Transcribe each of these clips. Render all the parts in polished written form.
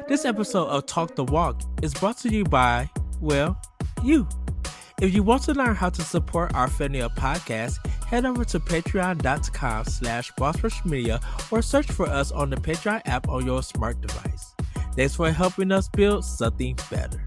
This episode of Talk the Walk is brought to you by, well, you. If you want to learn how to support our family of podcasts, head over to patreon.com/bossrushmedia or search for us on the Patreon app on your smart device. Thanks for helping us build something better.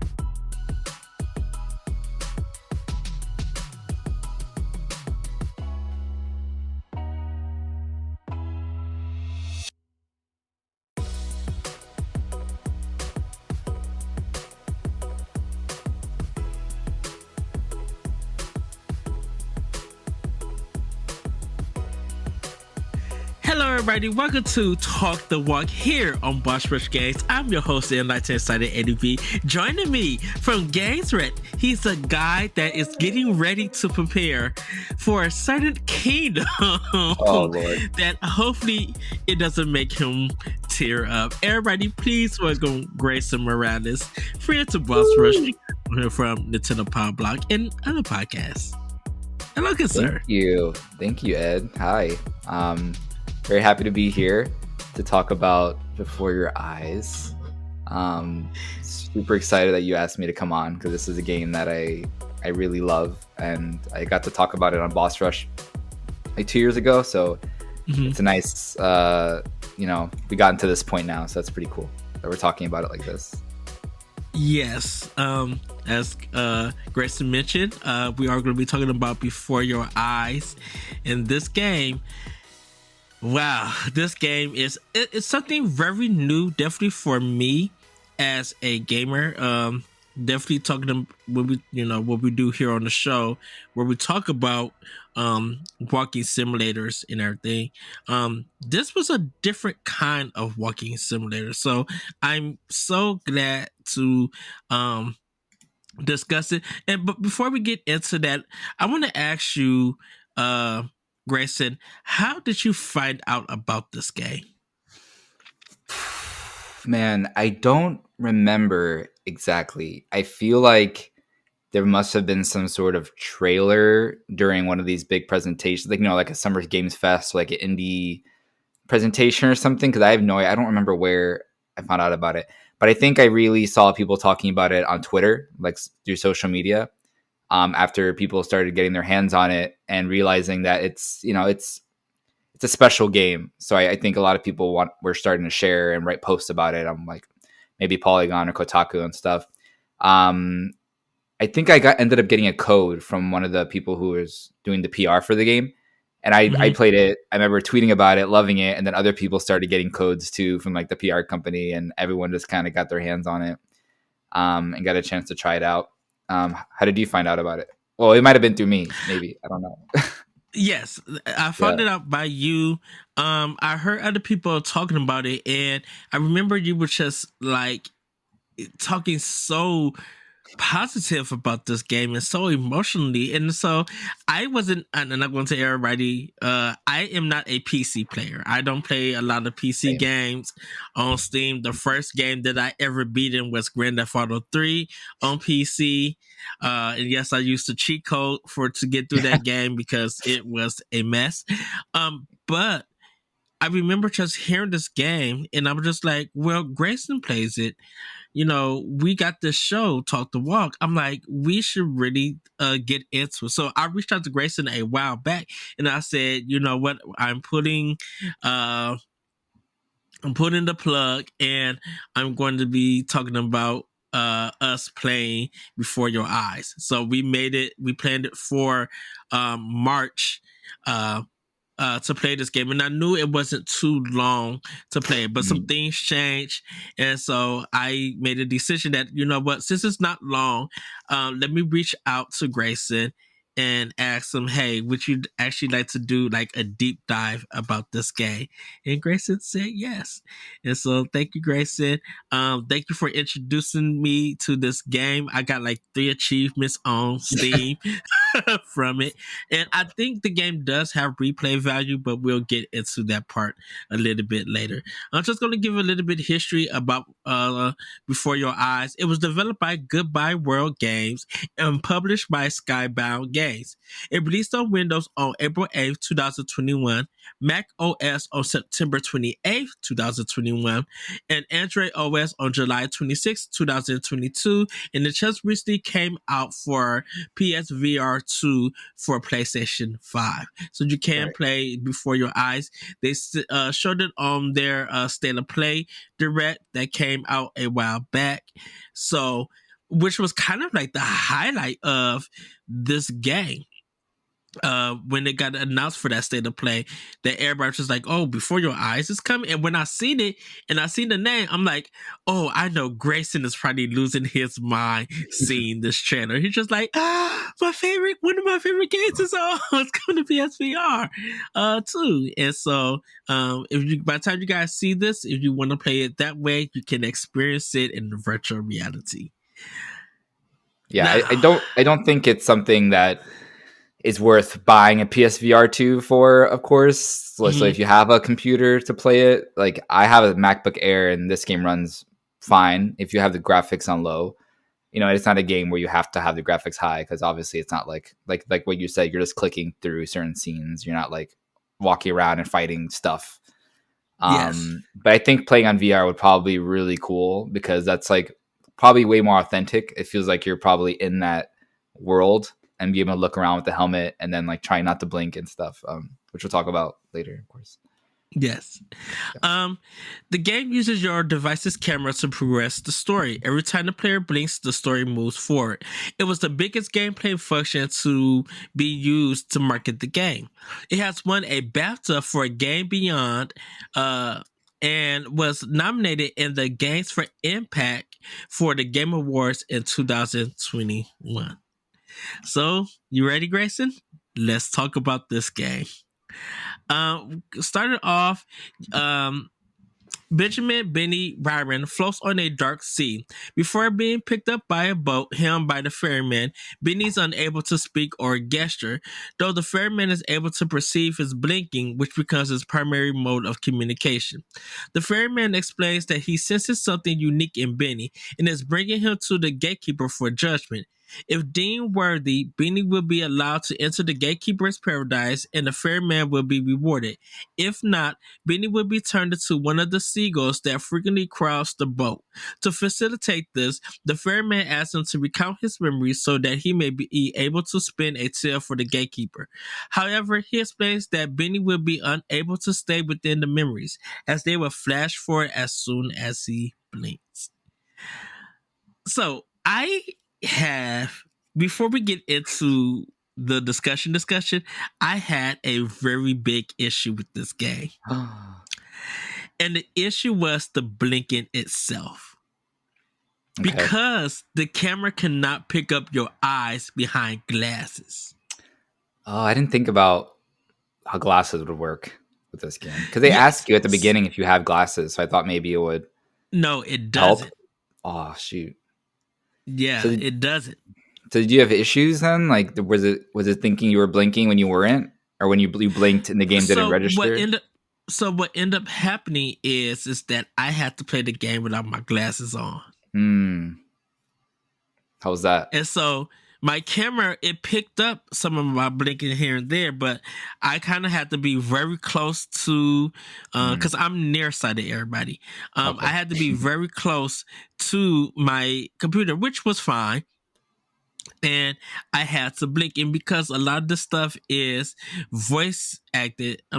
Hello, everybody. Welcome to Talk the Walk here on Boss Rush Games. I'm your host, the Enlightened Excited Eddie B. Joining me from Games Red, he's a guy that is getting ready to prepare for a certain kingdom that hopefully it doesn't make him tear up. Everybody, please welcome Greysun Morales, friend to Boss Rush from Nintendo Power Block and other podcasts. Hello, good sir. Thank you, Ed. Hi. Very happy to be here to talk about Before Your Eyes. Super excited that you asked me to come on because this is a game that I really love, and I got to talk about it on Boss Rush like 2 years ago. So it's a nice, we got into this point now, so that's pretty cool that we're talking about it like this. Yes, as Greysun mentioned, we are going to be talking about Before Your Eyes. In this game, wow, this game is it's something very new, definitely for me as a gamer. Definitely talking to what we do here on the show, where we talk about walking simulators and everything. This was a different kind of walking simulator, so I'm so glad to discuss it. But before we get into that, I want to ask you, Greysun, how did you find out about this game? Man, I don't remember exactly. I feel like there must have been some sort of trailer during one of these big presentations, like a Summer Games Fest, like an indie presentation or something, because I don't remember where I found out about it. But I think I really saw people talking about it on Twitter, like through social media. After people started getting their hands on it and realizing that it's a special game. So I think a lot of people were starting to share and write posts about it. I'm like maybe Polygon or Kotaku and stuff. I think I ended up getting a code from one of the people who was doing the PR for the game. And I played it. I remember tweeting about it, loving it. And then other people started getting codes too from like the PR company, and everyone just kind of got their hands on it and got a chance to try it out. How did you find out about it? Well, it might have been through me, maybe. I don't know. Yes, I found it out by you. I heard other people talking about it, and I remember you were just like talking so positive about this game and so emotionally. And so I wasn't, and I'm going to tell everybody, I am not a PC player. I don't play a lot of PC games on Steam. The first game that I ever beaten was Grand Theft Auto 3 on PC. And yes, I used the cheat code to get through that game because it was a mess. But I remember just hearing this game, and I was just like, well, Greysun plays it. We got this show, Talk the Walk. I'm like, we should really get into it. So I reached out to Greysun a while back, and I said, you know what? I'm putting the plug, and I'm going to be talking about us playing Before Your Eyes. So we planned it for March to play this game, and I knew it wasn't too long to play, but some things changed, and so I made a decision that, you know what, since it's not long, let me reach out to Greysun and ask him, hey, would you actually like to do like a deep dive about this game? And Greysun said yes. And so thank you, Greysun. Thank you for introducing me to this game. I got like 3 achievements on Steam from it. And I think the game does have replay value, but we'll get into that part a little bit later. I'm just going to give a little bit of history about Before Your Eyes. It was developed by Goodbye World Games and published by Skybound Games. It released on Windows on April 8th, 2021, Mac OS on September 28th, 2021, and Android OS on July 26th, 2022. And it just recently came out for PSVR 2 for PlayStation 5. So you can Right. play before your eyes. They showed it on their State of Play Direct that came out a while back. So, which was kind of like the highlight of this game. When it got announced for that State of Play, that everybody was just like, "Oh, before your eyes is coming." And when I seen it and I seen the name, I'm like, "Oh, I know Greysun is probably losing his mind seeing this trailer." He's just like, my favorite, one of my favorite games is it's going to be SVR, too." And so, if you, by the time you guys see this, if you want to play it that way, you can experience it in virtual reality. Yeah, I Now, don't I don't think it's something that is worth buying a PSVR 2 for, of course. So mhm, if you have a computer to play it, like I have a MacBook Air and this game runs fine if you have the graphics on low. It's not a game where you have to have the graphics high because obviously it's not like what you said, you're just clicking through certain scenes. You're not like walking around and fighting stuff. yes, But I think playing on VR would probably be really cool because that's like probably way more authentic. It feels like you're probably in that world and be able to look around with the helmet and then like try not to blink and stuff, which we'll talk about later, of course. yes. Yeah. Um, the game uses your device's camera to progress the story. Every time the player blinks, the story moves forward. It was the biggest gameplay function to be used to market the game. It has won a BAFTA for Game Beyond, and was nominated in the Games for Impact for the Game Awards in 2021. So, you ready, Grayson? Let's talk about this game. Started off, um, Benjamin Benny Byron floats on a dark sea. Before being picked up by a boat held by the ferryman, Benny's unable to speak or gesture, though the ferryman is able to perceive his blinking, which becomes his primary mode of communication. The ferryman explains that he senses something unique in Benny and is bringing him to the gatekeeper for judgment. If deemed worthy, Benny will be allowed to enter the gatekeeper's paradise and the ferryman will be rewarded. If not, Benny will be turned into one of the seagulls that frequently crowds the boat. To facilitate this, the ferryman asks him to recount his memories so that he may be able to spin a tale for the gatekeeper. However, he explains that Benny will be unable to stay within the memories, as they will flash forward as soon as he blinks. So, I have, before we get into the discussion, I had a very big issue with this game. And the issue was the blinking itself. Okay. Because the camera cannot pick up your eyes behind glasses. Oh, I didn't think about how glasses would work with this game because they ask Yes. you at the beginning if you have glasses. So I thought maybe it would No, it help. doesn't. Oh shoot. So Yeah, it doesn't. so did you have issues then? Like, was it thinking you were blinking when you weren't, or when you blinked and the game didn't So what register? ended what ended up happening is that I had to play the game without my glasses on. Hmm. How was that? And so my camera, it picked up some of my blinking here and there, but I kind of had to be very close to, Hmm. because I'm nearsighted, everybody. I Okay. had to be very close to my computer, which was fine. And I had to blink, and because a lot of the stuff is voice acted, I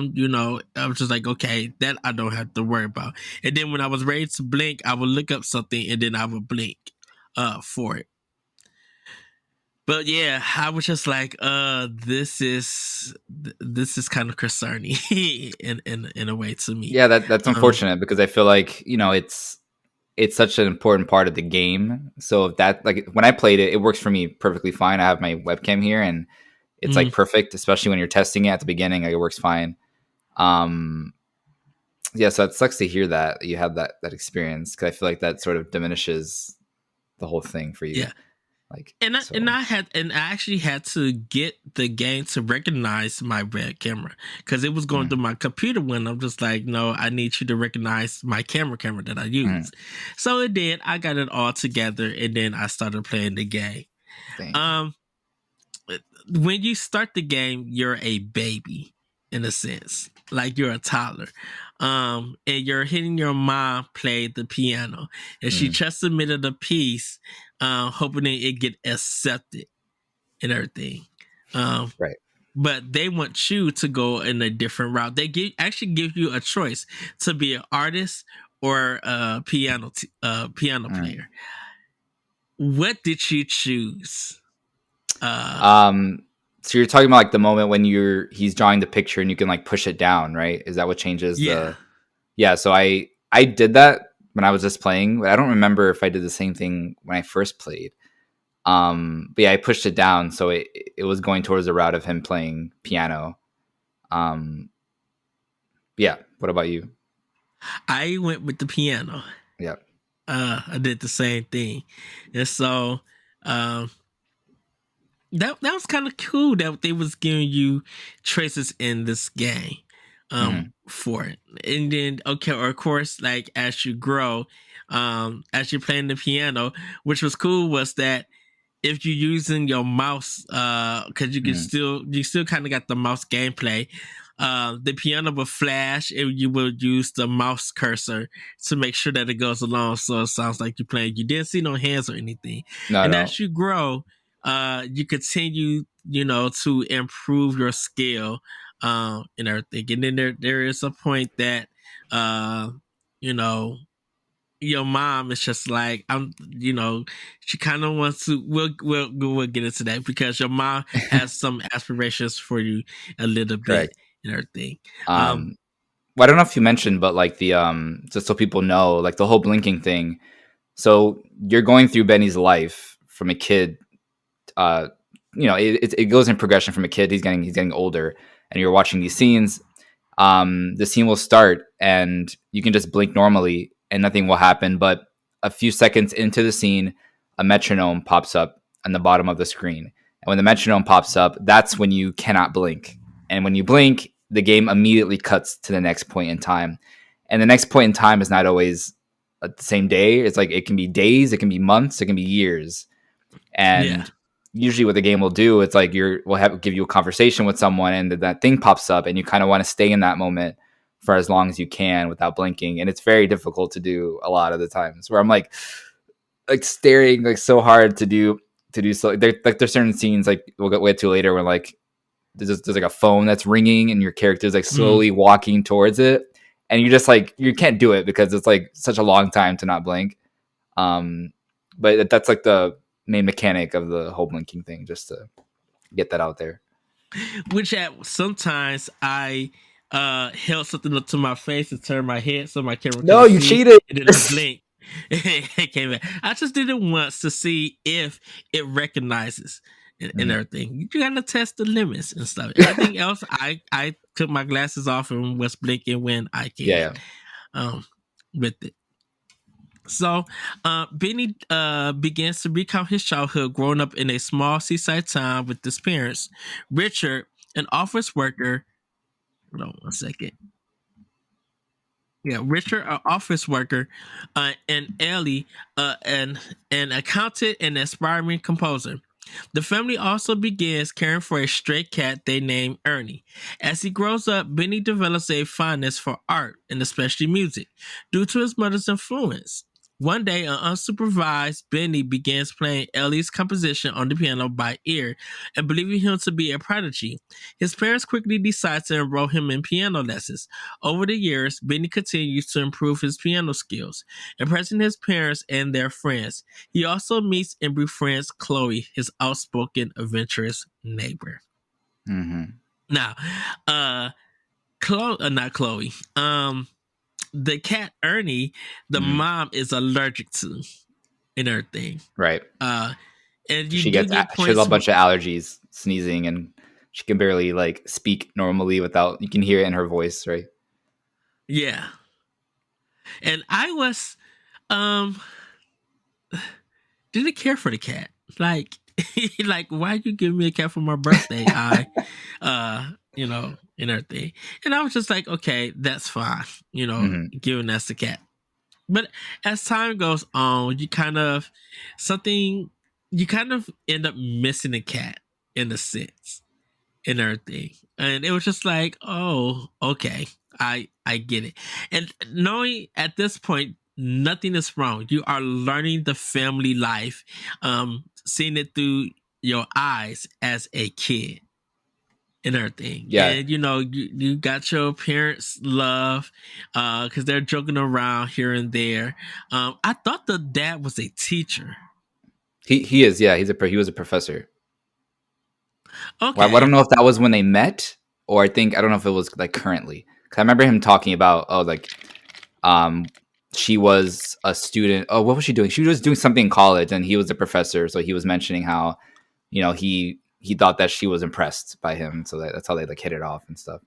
was just like, okay, that I don't have to worry about. And then when I was ready to blink, I would look up something, and then I would blink, for it. But yeah, I was just like, this is kind of concerning in a way to me. Yeah, that's Um, unfortunate because I feel like it's such an important part of the game. So if that, like, when I played it, it works for me perfectly fine. I have my webcam here and it's like mm, perfect, especially when you're testing it at the beginning. Like, it works fine. Um, yeah, so it sucks to hear that you had that experience because I feel like that sort of diminishes the whole thing for you. yeah. Like, And so. I actually had to get the game to recognize my web camera because it was going Mm, through my computer when I'm just like, no, I need you to recognize my camera that I mm, use. So it did. I got it all together, and then I started playing the game. dang. Um, when you start the game, you're a baby in a sense. like you're a toddler, and you're hitting your mom play the piano, and she Mm, just submitted a piece, hoping that it get accepted and everything. Um, right. but they want you to go in a different route. They actually give you a choice to be an artist or a piano Mm. player. What did you choose? Uh, Um, so you're talking about like the moment when he's drawing the picture and you can like push it down, right? Is that what changes yeah, the? Yeah. So I did that when I was just playing, but I don't remember if I did the same thing when I first played. But yeah, I pushed it down, so it was going towards the route of him playing piano. Um, yeah. What about you? I went with the piano. Yeah. I did the same thing, and so um, that was kind of cool that they was giving you traces in this game Hmm. for it. And then okay, or of course, like as you grow, as you're playing the piano, which was cool was that if you're using your mouse, because Hmm. you still kind of got the mouse gameplay. The piano will flash, and you will use the mouse cursor to make sure that it goes along, so it sounds like you're playing. You didn't see no hands or anything, No, and no. as you grow, you continue, to improve your skill, and everything. And then there is a point that, you know, your mom is just like she kind of wants to. We'll get into that because your mom has some aspirations for you a little bit Correct. and everything. Um, Um, well, I don't know if you mentioned, but like the just so people know, like the whole blinking thing. So you're going through Benny's life from a kid. Uh, it goes in progression from a kid. He's getting older, and you're watching these scenes. The scene will start, and you can just blink normally, and nothing will happen. But a few seconds into the scene, a metronome pops up on the bottom of the screen, and when the metronome pops up, that's when you cannot blink. And when you blink, the game immediately cuts to the next point in time. And the next point in time is not always the same day. It's like it can be days, it can be months, it can be years. yeah, And usually what the game will do, it's like give you a conversation with someone and that thing pops up and you kind of want to stay in that moment for as long as you can without blinking. And it's very difficult to do a lot of the times where I'm like staring like so hard to do so. There's certain scenes like we'll get to later where like there's like a phone that's ringing and your character's like mm. slowly walking towards it. And you just like you can't do it because it's like such a long time to not blink. Um, but that's like the main mechanic of the whole blinking thing, just to get that out there. Which at sometimes I held something up to my face and turned my head so my camera No, couldn't you see, cheated. and then I blinked. It came back. I just did it once to see if it recognizes and Mhm. everything. You gotta test the limits and stuff. Everything else, I took my glasses off and was blinking when I Yeah, can. yeah. Um, with it. So, Benny begins to recount his childhood growing up in a small seaside town with his parents, Richard, an office worker. Hold on one second. Yeah, Richard, an office worker, and Ellie, an accountant and aspiring composer. The family also begins caring for a stray cat they name Ernie. As he grows up, Benny develops a fondness for art and especially music due to his mother's influence. One day, unsupervised, Benny begins playing Ellie's composition on the piano by ear and believing him to be a prodigy. His parents quickly decide to enroll him in piano lessons. Over the years, Benny continues to improve his piano skills, impressing his parents and their friends. He also meets and befriends Chloe, his outspoken, adventurous neighbor. Hmm. Now, uh, not Chloe. The cat Ernie, the Hmm. mom is allergic to and everything. Right. Uh, and you She do gets get she has a points. bunch of allergies, sneezing, and she can barely like speak normally without. You can hear it in her voice, right? Yeah, and I was um didn't care for the cat. Like, like why you give me a cat for my birthday? And everything. And I was just like, okay, that's fine. Hmm. Giving us the cat. But as time goes on, something you kind of end up missing a cat in a sense. and everything. And it was just like, oh, okay, I get it. And knowing at this point nothing is wrong, you are learning the family life, seeing it through your eyes as a kid and everything. Yeah, And you got your parents' love, because they're joking around here and there. I thought the dad was a teacher. he is. Yeah, he was a professor. Well, I don't Okay. know if that was when they met, or I don't know if it was like currently. 'Cause I remember him talking about, oh, like um she was a student. Oh, what was she doing? She was doing something in college, and he was a professor. So he was mentioning how he thought that she was impressed by him, so that's how they like hit it off and stuff.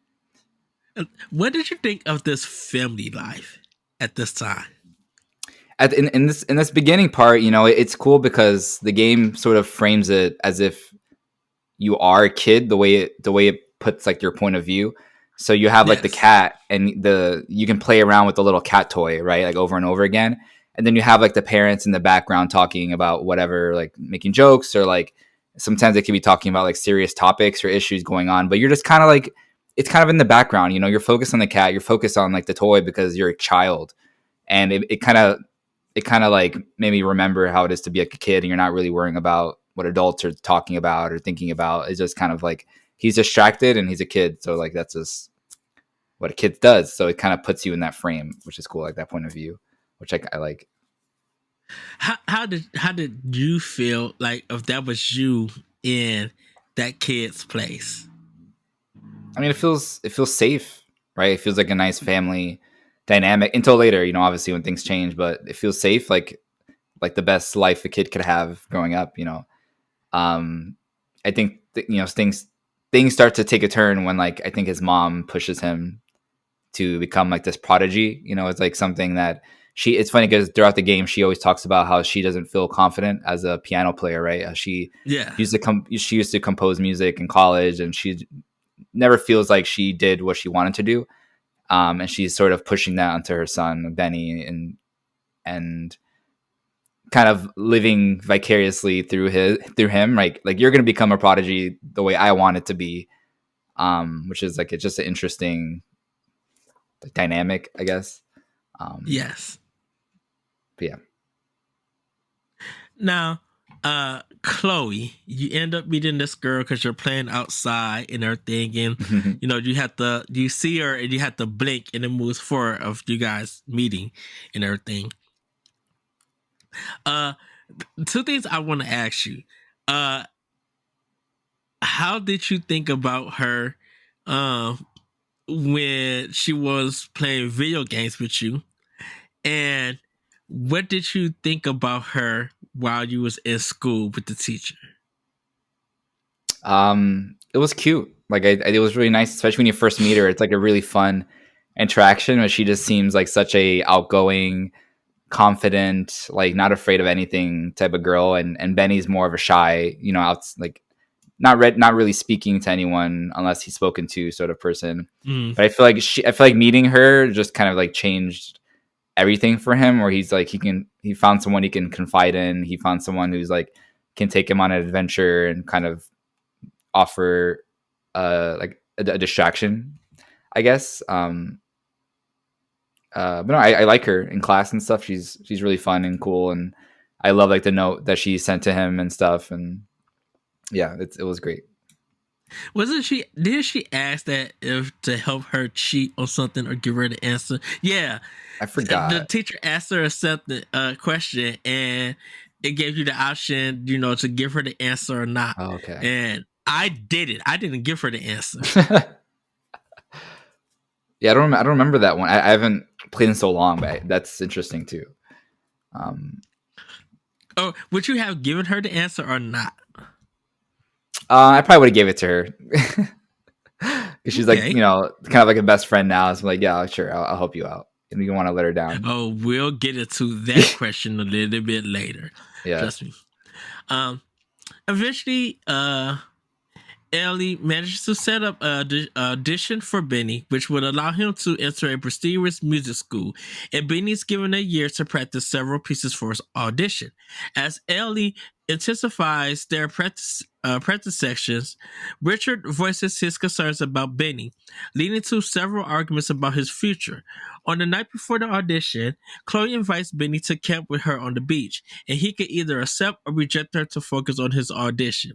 What did you think of this family life at this time? In this beginning part, it's cool because the game sort of frames it as if you are a kid, the way it puts like your point of view. So you have like the Yes. cat, and the you can play around with the little cat toy, right? Like over and over again. And then you have like the parents in the background talking about whatever, like making jokes, or like sometimes they could be talking about like serious topics or issues going on, but you're just kind of like, it's kind of in the background. You're focused on the cat, you're focused on like the toy because you're a child. And it kind of like made me remember how it is to be like a kid, and you're not really worrying about what adults are talking about or thinking about. It's just kind of like he's distracted and he's a kid, so like that's just what a kid does. So it kind of puts you in that frame, which is cool, like that point of view, which I like. How did you feel like if that was you in that kid's place? I mean, it feels safe, right? It feels like a nice family dynamic until later, obviously when things change, but it feels safe, like the best life a kid could have growing up. Um, I think things start to take a turn when, like, I think his mom pushes him to become like this prodigy. It's like something that it's funny because throughout the game she always talks about how she doesn't feel confident as a piano player, right? She Yeah. she used to compose music in college, and she never feels like she did what she wanted to do. And she's sort of pushing that onto her son Benny, and kind of living vicariously through him, like you're going to become a prodigy the way I want it to be. Which is like, it's just an interesting dynamic, I guess. Yes. But yeah. Now, Chloe, you end up meeting this girl because you're playing outside and everything, and you see her and you have to blink, and it moves forward of you guys meeting and everything. Uh, Two things I want to ask you. Uh, how did you think about her, um, when she was playing video games with you, and what did you think about her while you was in school with the teacher? It was cute. Like, it was really nice, especially when you first meet her. It's like a really fun interaction, but she just seems like such a outgoing, confident, like not afraid of anything type of girl. And Benny's more of a shy, out, like not really speaking to anyone unless he's spoken to sort of person. Mm. But I feel like meeting her just kind of like changed everything for him, where he's like, he found someone he can confide in. He found someone who's like can take him on an adventure and kind of offer like a distraction, I guess. But no, I like her in class and stuff. She's really fun and cool, and I love like the note that she sent to him and stuff. And yeah, it was great. Wasn't she? Did she ask that if to help her cheat or something or give her the answer? Yeah, I the forgot. teacher asked her a certain question, and it gave you the option, to give her the answer or not. Oh, okay. And I did it. I didn't give her the answer. Yeah, I don't remember that one. I haven't played in so long, but that's interesting too. Um, Oh, would you have given her the answer or not? I probably would have gave it to her. 'Cause she's like, Okay. kind of like a best friend now. So I'm like, yeah, sure, I'll help you out. And you want to let her down. Oh, we'll get into that question a little bit later. Yeah. Trust me. Um, Eventually, Ellie manages to set up a audition for Benny, which would allow him to enter a prestigious music school. And Benny is given a year to practice several pieces for his audition. As Ellie intensifies their practice practice sections, Richard voices his concerns about Benny, leading to several arguments about his future. On the night before the audition, Chloe invites Benny to camp with her on the beach, and he can either accept or reject her to focus on his audition.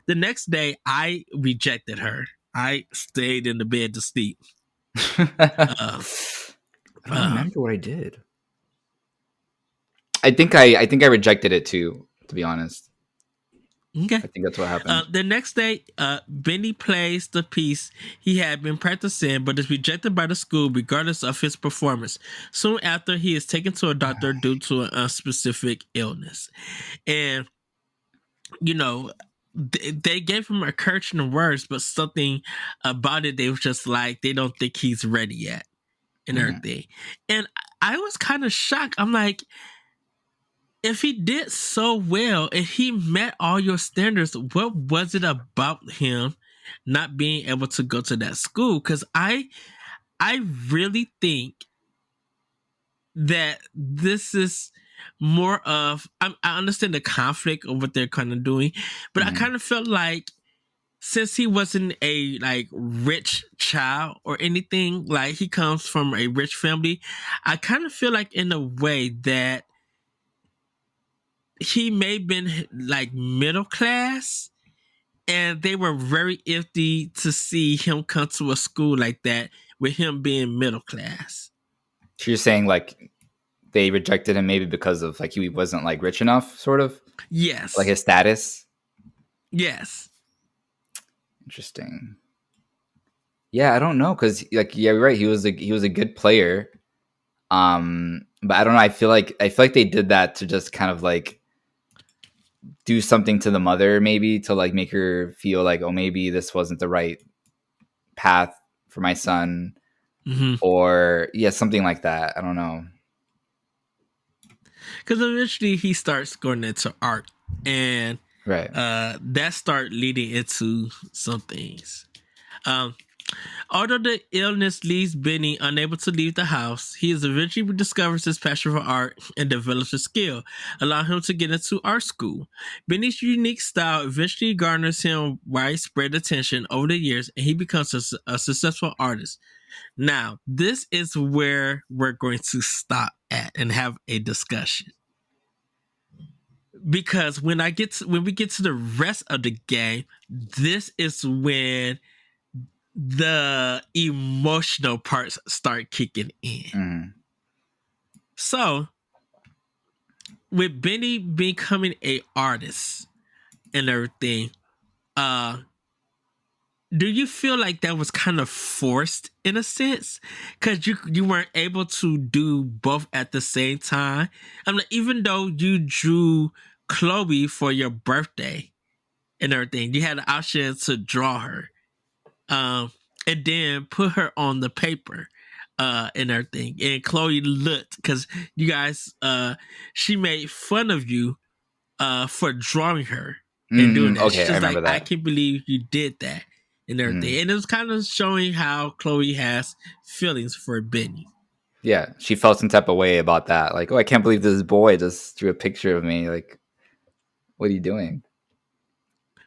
The next day, I rejected her. I stayed in the bed to sleep. Uh, I don't uh, remember what I did. I think I rejected it too, to be honest. okay. I think that's what happened. The next day, Benny plays the piece he had been practicing, but is rejected by the school regardless of his performance. Soon after, he is taken to a doctor due to an unspecific illness. And, you know, they gave him encouraging words, but something about it, they were just like, they don't think he's ready yet and everything. And I was kind of shocked. I'm like, if he did so well and he met all your standards, what was it about him not being able to go to that school? Because I really think that this is more of I understand the conflict of what they're kind of doing, but I kind of felt like since he wasn't a like rich child or anything, like he comes from a rich family, I kind of feel like in a way that he may have been like middle class and they were very empty to see him come to a school like that with him being middle class. So you're saying like they rejected him maybe because of like he wasn't like rich enough, sort of like Yes. his status. Yes. Interesting. Yeah, I don't know because like yeah, you're right. He was a good player. But I don't know. I feel like they did that to just kind of like do something to the mother, maybe to like make her feel like, oh, maybe this wasn't the right path for my son, Mm-hmm. or yeah, something like that. I don't know. Because eventually he starts going into art, and Right. that start leading into some things. Um, Although the illness leaves Benny unable to leave the house, he is eventually discovers his passion for art and develops a skill, allowing him to get into art school. Benny's unique style eventually garners him widespread attention over the years, and he becomes a successful artist. Now, this is where we're going to stop at and have a discussion. Because when we get to the rest of the game, this is when the emotional parts start kicking in. Mm. So, with Benny becoming a artist and everything, uh, do you feel like that was kind of forced in a sense? Because you weren't able to do both at the same time. I mean, even though you drew Chloe for your birthday and everything, you had the option to draw her. And then put her on the paper and everything. And Chloe looked because you guys, she made fun of you for drawing her and doing that. Okay, She's I just remember like, I that. can't believe you did that and everything. And it was kind of showing how Chloe has feelings for Benny. Yeah, she felt some type of way about that. Like, oh, I can't believe this boy just drew a picture of me. Like, what are you doing?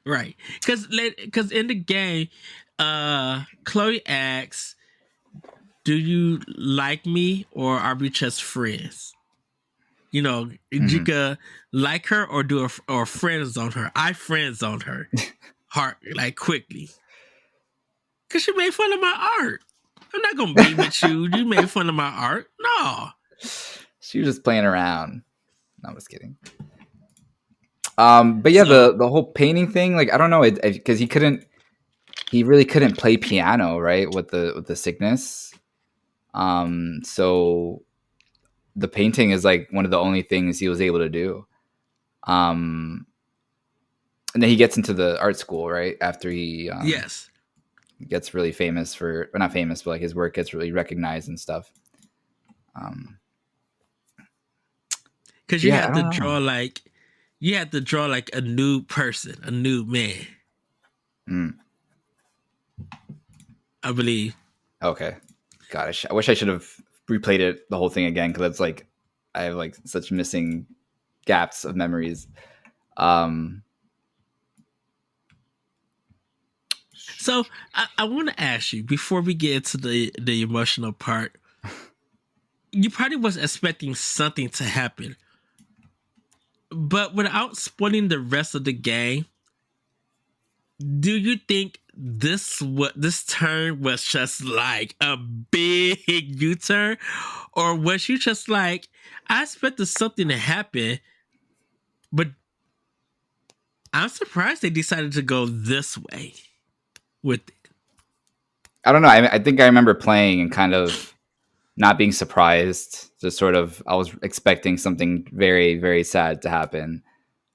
Right. Because in the game, Chloe asks, do you like me or are we just friends? You know, you could like her or do or friends on her. I friends on her, heart like quickly, cause she made fun of my art. I'm not gonna be with you. You made fun of my art. No. She was just playing around. No, I'm just kidding. But yeah, So the whole painting thing, like I don't know, because he really couldn't play piano, right, with the sickness. So the painting is like one of the only things he was able to do. And then he gets into the art school, right, after he yes, gets really famous for, or not famous, but like his work gets really recognized and stuff. Um, cause yeah, I don't know. you had to draw like a new person, a new man. Mm, I believe. okay, God, I wish I should have replayed it the whole thing again because it's like I have like such missing gaps of memories. Um, So I want to ask you before we get into the emotional part. You probably was expecting something to happen, but without spoiling the rest of the game, do you think this turn was just like a big U-turn, or was you just like, I expected something to happen, but I'm surprised they decided to go this way with it. I don't know. I think I remember playing and kind of not being surprised. Just sort of, I was expecting something very, very sad to happen.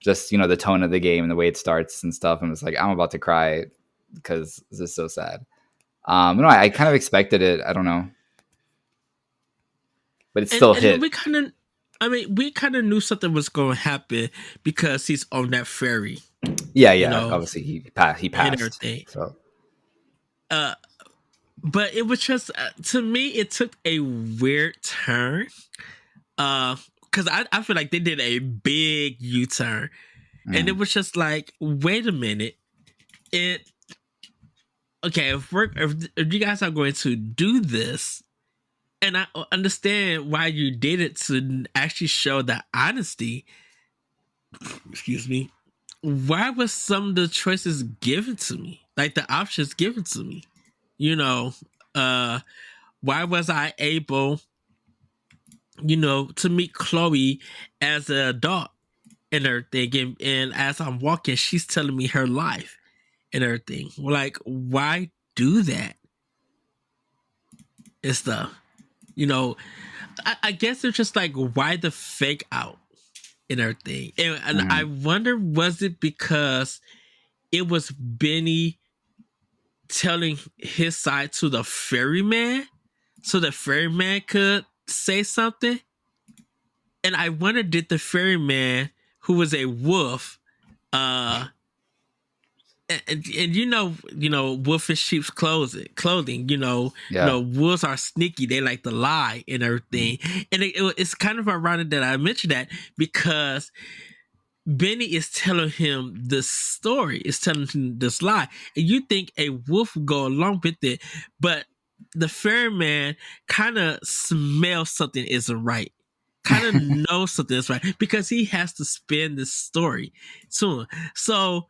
Just the tone of the game and the way it starts and stuff. And it's like I'm about to cry because this is so sad. No, I kind of expected it. I don't know, but it still And hit. we kind of, I mean, we kind of knew something was going to happen because he's on that ferry, Yeah, you yeah. know, Obviously, he and passed. everything. So Uh, but it was just to me, it took a weird turn. Because I feel like they did a big U-turn, and it mm. was just like, wait a minute, it okay if you guys are going to do this, and I understand why you did it to actually show the honesty. Excuse me. Why was some of the choices given to me, like the options given to me? You know, uh, why was I able, to meet Chloe as an adult and everything? And as I'm walking, she's telling me her life and everything. Like, why do that and stuff? You know, I guess it's just like, why the fake out and everything? And I Mm. wonder, was it because it was Benny telling his side to the ferryman so the ferryman could say something? And I wonder, did the ferryman, who was a wolf, uh, and wolf in sheep's clothing. Yeah. Wolves are sneaky. They like to lie and everything. And it's kind of ironic that I mentioned that because Benny is telling him this story, is telling him this lie, and you think a wolf would go along with it, but the ferryman kind of smells something isn't right, kind of knows something is right because he has to spin this story soon. So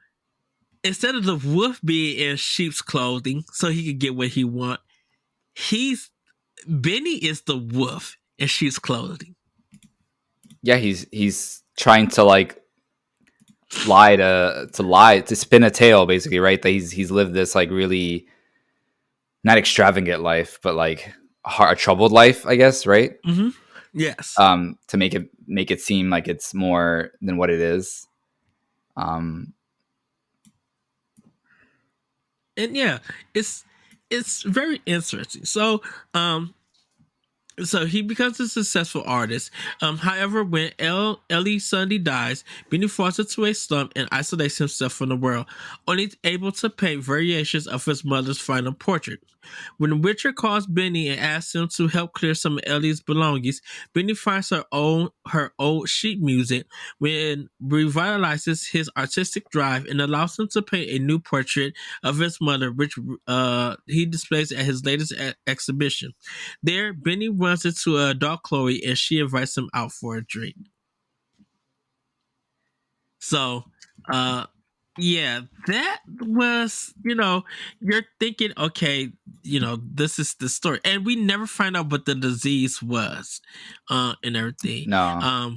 instead of the wolf being in sheep's clothing so he could get what he want, he's Benny is the wolf in sheep's clothing. Yeah, he's trying to like lie to spin a tale basically, right? That he's lived this like really not extravagant life, but like a troubled life, I guess, right? Mm-hmm. Yes. To make it seem like it's more than what it is. Um, And yeah, it's very interesting. So he becomes a successful artist. However, when Ellie Sunday dies, Benny falls into a slump and isolates himself from the world, only able to paint variations of his mother's final portrait. When Richard calls Benny and asks him to help clear some of Ellie's belongings, Benny finds her old sheet music when revitalizes his artistic drive and allows him to paint a new portrait of his mother, which he displays at his latest exhibition. There, Benny runs into a dog Chloe and she invites him out for a drink. So, uh, yeah, that was, you're thinking, okay, this is the story. And we never find out what the disease was, and everything. no.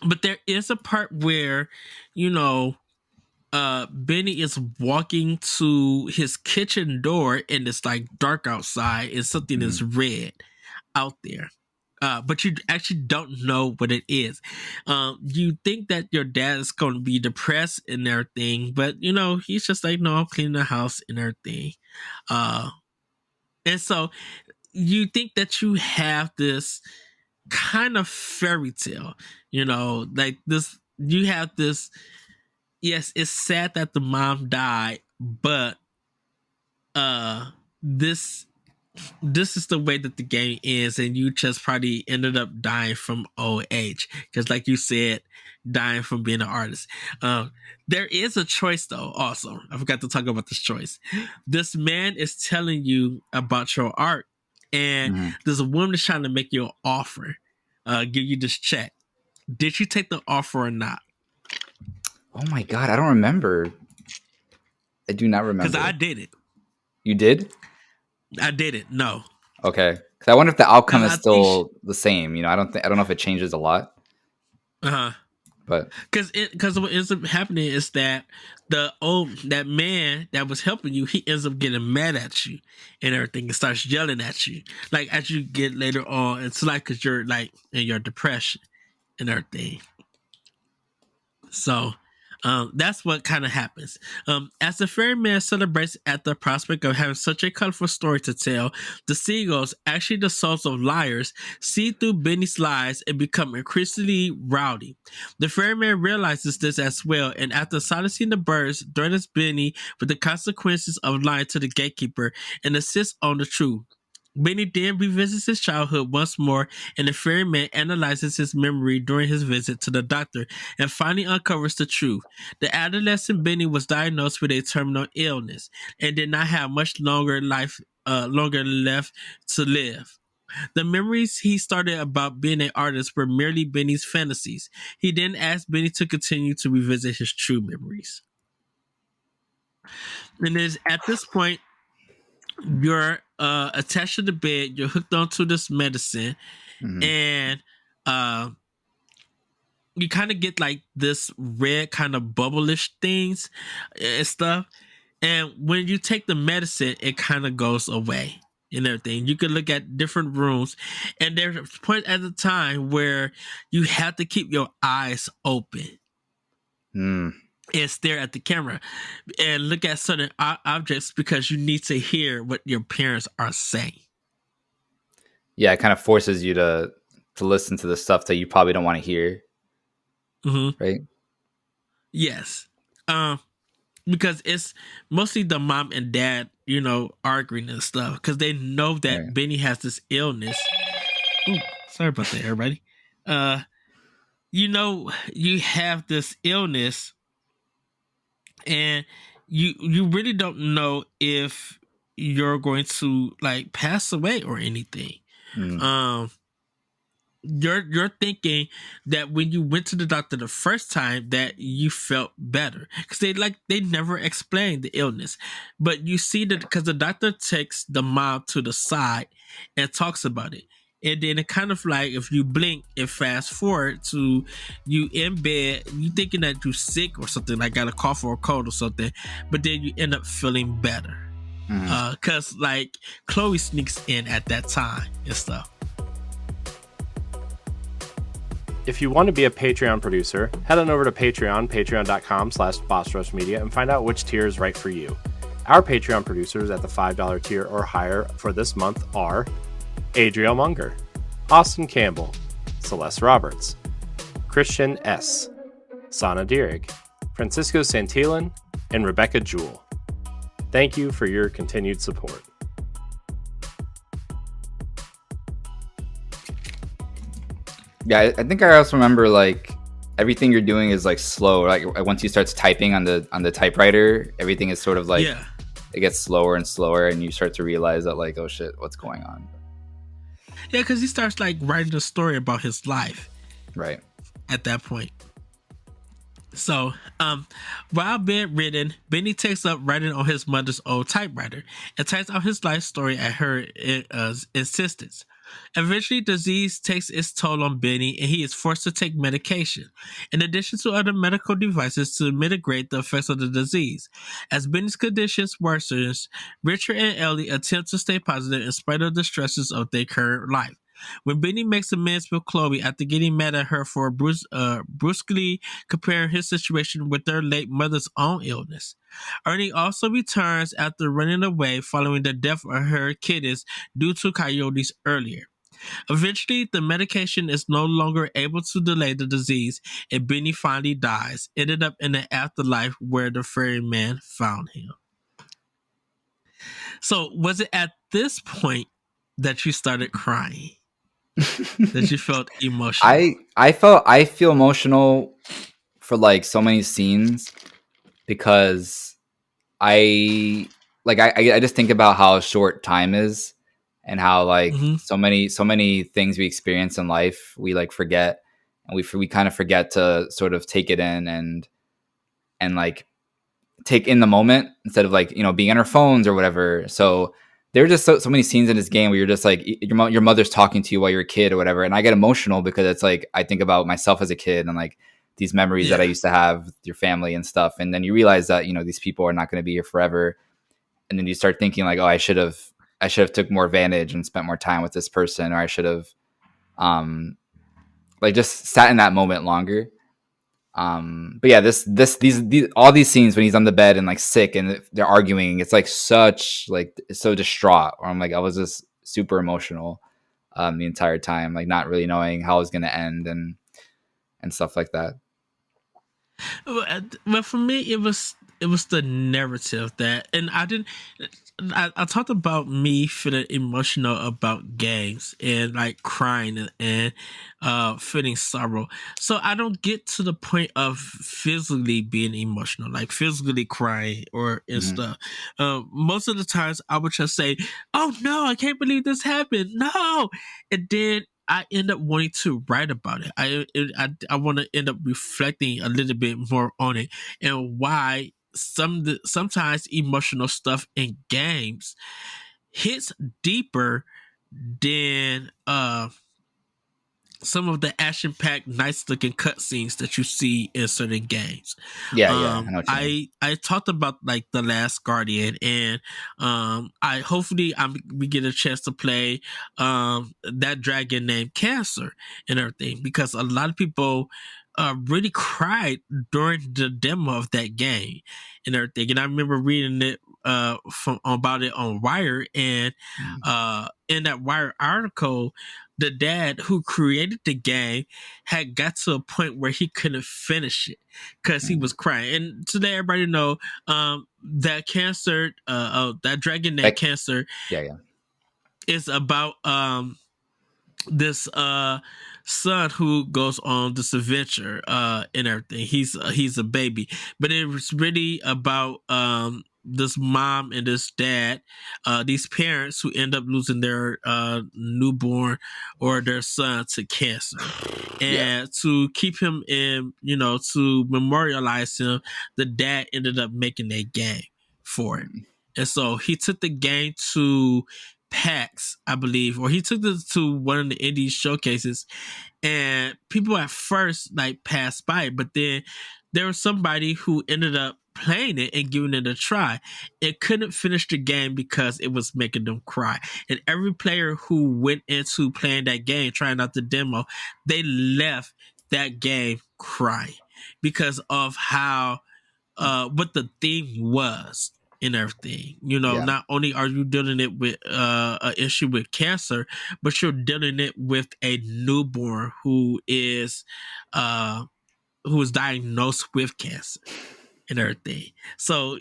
But there is a part where, you know, Benny is walking to his kitchen door and it's like dark outside and something is Mm. red out there. But you actually don't know what it is. You think that your dad is going to be depressed and everything, but he's just like, no, I'm cleaning the house and everything. Uh, and so you think that you have this kind of fairy tale, like this. You have this. Yes, it's sad that the mom died, but this this is the way that the game ends, and you just probably ended up dying from old age, because like you said, dying from being an artist. Um, there is a choice though. Also, I forgot to talk about this choice. This man is telling you about your art, and Mhm. there's a woman that's trying to make you an offer, give you this check. Did you take the offer or not? Oh my god, I don't remember. I do not Because I remember. did it. You did? I did it. No, Okay. Because I wonder if the outcome is I think. still the same. You know, I don't know if it changes a lot, Uh huh. but Because what ends up happening is that that man that was helping you, he ends up getting mad at you and everything, and starts yelling at you. Like as you get later on, it's like because you're like in your depression and everything. So that's what kind of happens. As the ferryman celebrates at the prospect of having such a colorful story to tell, the seagulls, actually the souls of liars, see through Benny's lies and become increasingly rowdy. The ferryman realizes this as well, and after silencing the birds, threatens Benny with the consequences of lying to the gatekeeper and insists on the truth. Benny then revisits his childhood once more, and the ferryman analyzes his memory during his visit to the doctor and finally uncovers the truth. The adolescent Benny was diagnosed with a terminal illness and did not have much longer left to live. The memories he started about being an artist were merely Benny's fantasies. He then asked Benny to continue to revisit his true memories. And it is at this point you're attached to the bed, you're hooked onto this medicine, mhm. and uh, you kind of get like this red kind of bubblish things and stuff. And when you take the medicine, it kind of goes away and everything. You can look at different rooms, and there's a point at the time where you have to keep your eyes open Mm. and stare at the camera and look at certain objects because you need to hear what your parents are saying. Yeah, it kind of forces you to listen to the stuff that you probably don't want to hear, Hmm. right? Yes. Um, because it's mostly the mom and dad, arguing and stuff because they know that Right. Benny has this illness. Ooh, sorry about that, everybody. Uh, you have this illness, and you really don't know if you're going to like pass away or anything. Mm. Um, you're thinking that when you went to the doctor the first time that you felt better because they never explained the illness, but you see that because the doctor takes the mom to the side and talks about it, and then it kind of like if you blink and fast forward to you in bed, you thinking that you're sick or something, like got a cough or a cold or something, but then you end up feeling better Mhm. because like Chloe sneaks in at that time and stuff. If you want to be a Patreon producer, head on over to patreon.com/bossrushmedia and find out which tier is right for you. Our Patreon producers at the $5 tier or higher for this month are Adriel Munger, Austin Campbell, Celeste Roberts, Christian S., Sana Dierig, Francisco Santillan, and Rebecca Jewell. Thank you for your continued support. Yeah, I think I also remember like everything you're doing is like slow. Like once you start typing on the typewriter, everything is sort of like Yeah. it gets slower and slower, and you start to realize that like, oh shit, what's going on? Yeah, because he starts like writing a story about his life Right. at that point. So, while bedridden, Benny takes up writing on his mother's old typewriter and types out his life story at her insistence. Eventually, disease takes its toll on Benny and he is forced to take medication, in addition to other medical devices to mitigate the effects of the disease. As Benny's conditions worsens, Richard and Ellie attempt to stay positive in spite of the stresses of their current life. When Benny makes amends with Chloe after getting mad at her for brusquely comparing his situation with their late mother's own illness. Ernie also returns after running away following the death of her kiddies due to coyotes earlier. Eventually, the medication is no longer able to delay the disease, and Benny finally dies, ended up in the afterlife where the ferryman found him. So, was it at this point that you started crying, that you felt emotional? I feel emotional for like so many scenes because I just think about how short time is and how like Mm-hmm. so many things we experience in life we like forget, and we kind of forget to sort of take it in and like take in the moment instead of like, you know, being on our phones or whatever. So there are just so many scenes in this game where you're just like your mother's talking to you while you're a kid or whatever, and I get emotional because it's like I think about myself as a kid and like these memories that I Yeah. used to have with your family and stuff, and then you realize that, you know, these people are not going to be here forever, and then you start thinking like, oh, I should have took more advantage and spent more time with this person, or I should have um like just sat in that moment longer. But yeah, these all these scenes when he's on the bed and like sick and they're arguing, it's like such like so distraught. Or I'm like, I was just super emotional the entire time, like not really knowing how it was gonna end and stuff like that. Well, for me, it was the narrative that, and I didn't. I talked about me feeling emotional about games and like crying and feeling sorrow. So I don't get to the point of physically being emotional, like physically crying or and Hmm. stuff. Most of the times, I would just say, "Oh no, I can't believe this happened!" No, and then I end up wanting to write about it. I want to end up reflecting a little bit more on it and why sometimes emotional stuff in games hits deeper than some of the action-packed, nice-looking cutscenes that you see in certain games. Yeah, I know what you mean. I talked about like the Last Guardian, and I hopefully we get a chance to play that dragon named Cancer and everything, because a lot of people really cried during the demo of that game and everything. And I remember reading it from about it on Wire, and Mhm. in that Wire article, the dad who created the game had got to a point where he couldn't finish it because he was crying. And to let everybody know, that Cancer, that dragon named Like, Cancer, yeah. is about this son who goes on this adventure and everything. He's a baby, but it was really about this mom and this dad, these parents who end up losing their newborn or their son to cancer. Yeah. And to keep him in, to memorialize him, the dad ended up making a game for it. Mm. And so he took the game to PAX, I believe, or he took this to one of the indie showcases, and people at first like passed by it, but then there was somebody who ended up playing it and giving it a try. It couldn't finish the game because it was making them cry. And every player who went into playing that game, trying out the demo, they left that game crying because of how what the theme was and everything. Yeah. Not only are you dealing it with an issue with cancer, but you're dealing it with a newborn uh who is diagnosed with cancer and everything. So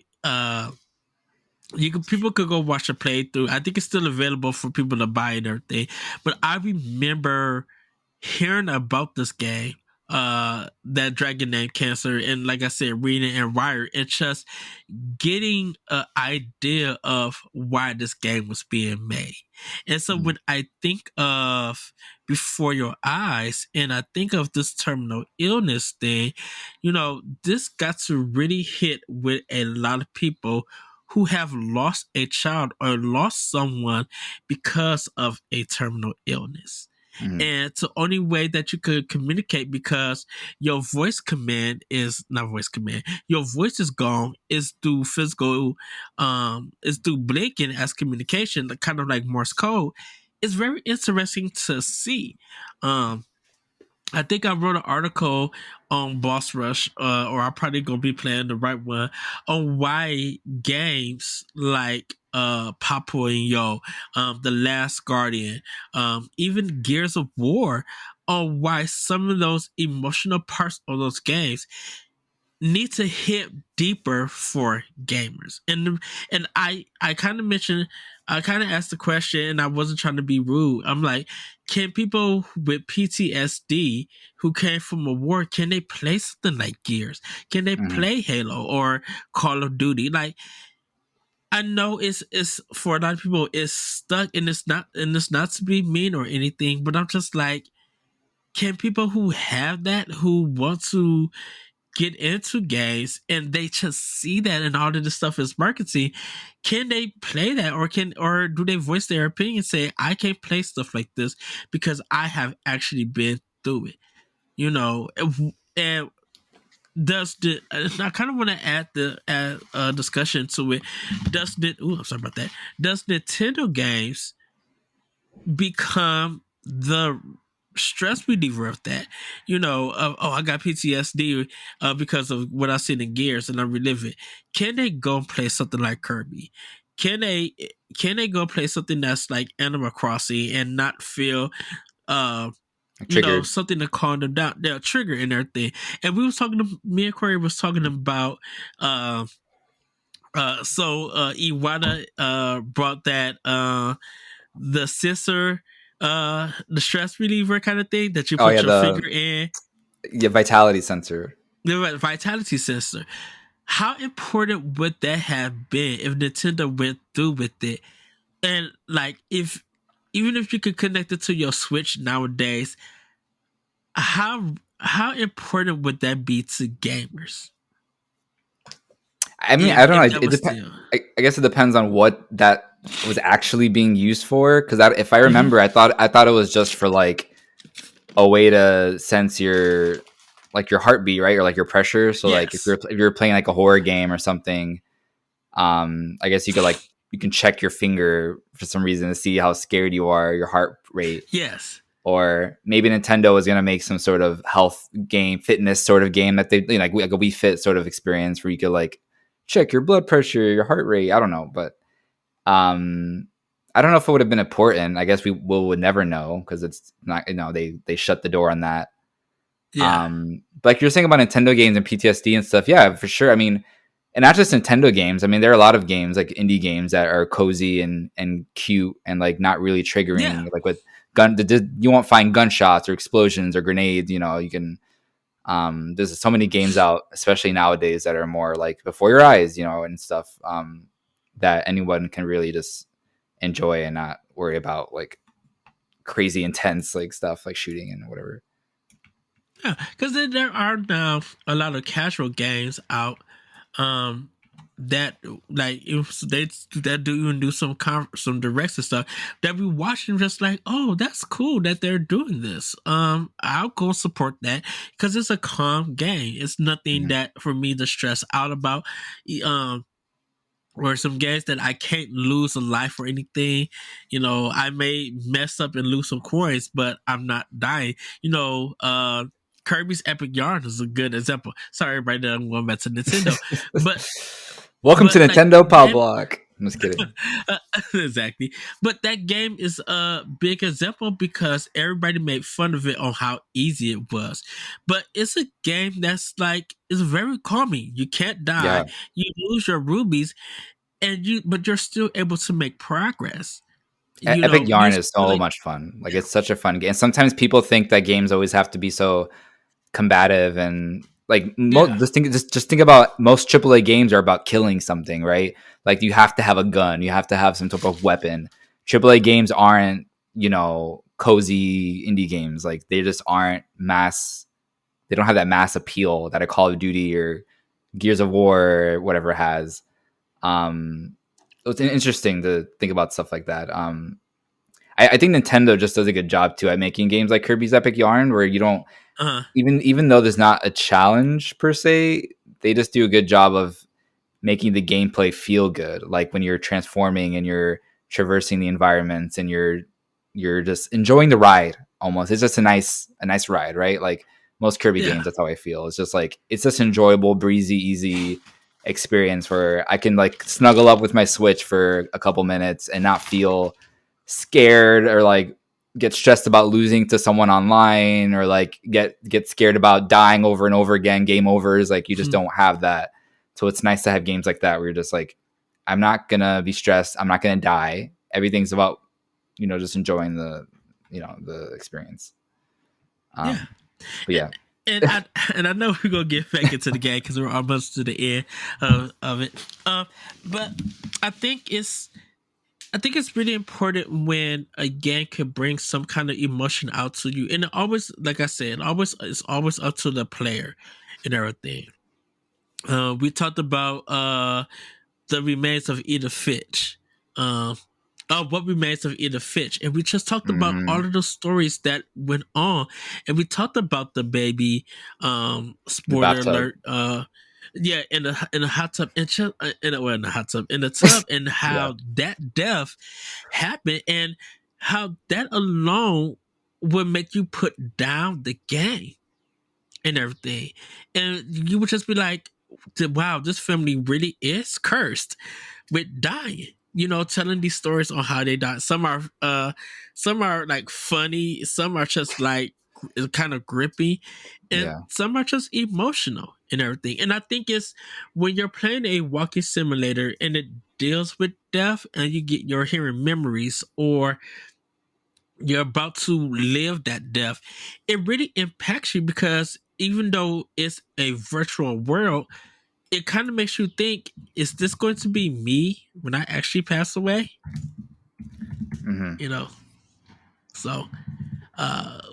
people could go watch a playthrough. I think it's still available for people to buy and everything. But I remember hearing about this game, that dragon named Cancer, and like I said, reading and Wire, and just getting an idea of why this game was being made. And so Mm. when I think of Before Your Eyes and I think of this terminal illness thing, this got to really hit with a lot of people who have lost a child or lost someone because of a terminal illness. Mm. And it's the only way that you could communicate, because your voice command is not voice command. Your voice is gone, is through physical, is through blinking as communication, kind of like Morse code. It's very interesting to see. I think I wrote an article on Boss Rush, or I'm probably gonna be playing the right one, on why games like Papua and Yo, The Last Guardian, even Gears of War, on why some of those emotional parts of those games need to hit deeper for gamers. And I kind of mentioned I kind of asked the question, and I wasn't trying to be rude. I'm like, can people with PTSD who came from a war, can they play something like Gears? Can they Mhm. play Halo or Call of Duty? Like, I know it's for a lot of people it's stuck, and it's not to be mean or anything, but I'm just like, can people who have that, who want to get into games and they just see that and all of this stuff is marketing, can they play that, or do they voice their opinion and say, I can't play stuff like this because I have actually been through it, and does the I kind of want to add the discussion to it. I'm sorry about that. Does Nintendo games become the stress reliever of that? I got PTSD because of what I seen in Gears, and I relive it. Can they go and play something like Kirby? Can they can they go play something that's like Animal Crossing and not feel uh Triggered. something to calm them down, they'll trigger and everything. And we was talking to me and Corey was talking about Iwata brought that the sensor, the stress reliever kind of thing that you Oh put yeah, your the finger in, vitality sensor. the vitality sensor. How important would that have been if Nintendo went through with it? And like, if even if you could connect it to your Switch nowadays, how important would that be to gamers? I mean, I If don't know. that It was depends. still, I guess it depends on what that was actually being used for. Because if I Mhm. remember, I thought it was just for like a way to sense your heartbeat, right, or like your pressure. So like Yes, if you're playing like a horror game or something, I guess you can check your finger for some reason to see how scared you are, your heart rate. yes, Or maybe Nintendo is going to make some sort of health game, fitness sort of game that they like a Wii Fit sort of experience where you could like check your blood pressure, your heart rate. I don't know, but um, I don't know if it would have been important. I guess we would never know because it's not. They shut the door on that. yeah, But like you're saying about Nintendo games and PTSD and stuff, yeah, for sure. I mean, and not just Nintendo games. I mean, there are a lot of games like indie games that are cozy and cute and like not really yeah. triggering. Like with you won't find gunshots or explosions or grenades. You can. There's so many games out, especially nowadays, that are more like before your eyes, and stuff. That anyone can really just enjoy and not worry about like crazy intense like stuff like shooting and whatever. Yeah, because there are now a lot of casual games out, um, that like if they that do even do some directs and stuff that we watching just like, oh, that's cool that they're doing this. I'll go support that because it's a calm game. It's nothing Mhm. that for me to stress out about. Um, or some games that I can't lose a life or anything. I may mess up and lose some coins, but I'm not dying. Kirby's Epic Yarn is a good example. Sorry, everybody, that I'm going back to Nintendo, but Welcome to like Nintendo that Pow game, Block. I'm just kidding. exactly. But that game is a big example because everybody made fun of it on how easy it was. But it's a game that's like it's very calming. You can't die. Yeah, You lose your rubies, but you're still able to make progress. Epic You're Yarn is still so like, much fun. Like it's such a fun game. And sometimes people think that games always have to be so combative and like yeah, just think about most AAA games are about killing something, right? Like you have to have a gun, you have to have some type of weapon. AAA games aren't, cozy indie games. Like they just aren't mass. They don't have that mass appeal that a Call of Duty or Gears of War or whatever has. So it's interesting to think about stuff like that. I think Nintendo just does a good job too at making games like Kirby's Epic Yarn, where you don't uh, even though there's not a challenge per se, they just do a good job of making the gameplay feel good. Like when you're transforming and you're traversing the environments and you're just enjoying the ride almost. It's just a nice ride, right? Like most Kirby yeah, games, that's how I feel. It's just like it's just enjoyable, breezy, easy experience where I can like snuggle up with my Switch for a couple minutes and not feel scared or like get stressed about losing to someone online or like get scared about dying over and over again, game overs. Like you just mhm, don't have that. So it's nice to have games like that where you're just like, I'm not gonna be stressed, I'm not gonna die, everything's about, just enjoying the experience. Yeah. But yeah. And I know we're gonna get back into the game because we're almost to the end of it. But I think it's really important when a game can bring some kind of emotion out to you, and it always, like I said, it's always up to the player and everything. We talked about the remains of Edith Finch. Um, what remains of Edith Finch, and we just talked about all Mhm. of the stories that went on, and we talked about the baby. The Spoiler bathtub. alert. Yeah, in the hot tub, in the hot tub, in the tub, and Yeah. how that death happened, and how that alone would make you put down the game and everything, and you would just be like, "Wow, this family really is cursed with dying." Telling these stories on how they died. Some are like funny, some are just like kind of grippy, and Yeah. some are just emotional and everything. And I think it's when you're playing a walking simulator and it deals with death, and you're hearing memories, or you're about to live that death, it really impacts you, because even though it's a virtual world, it kind of makes you think, is this going to be me when I actually pass away? Hmm. You know? So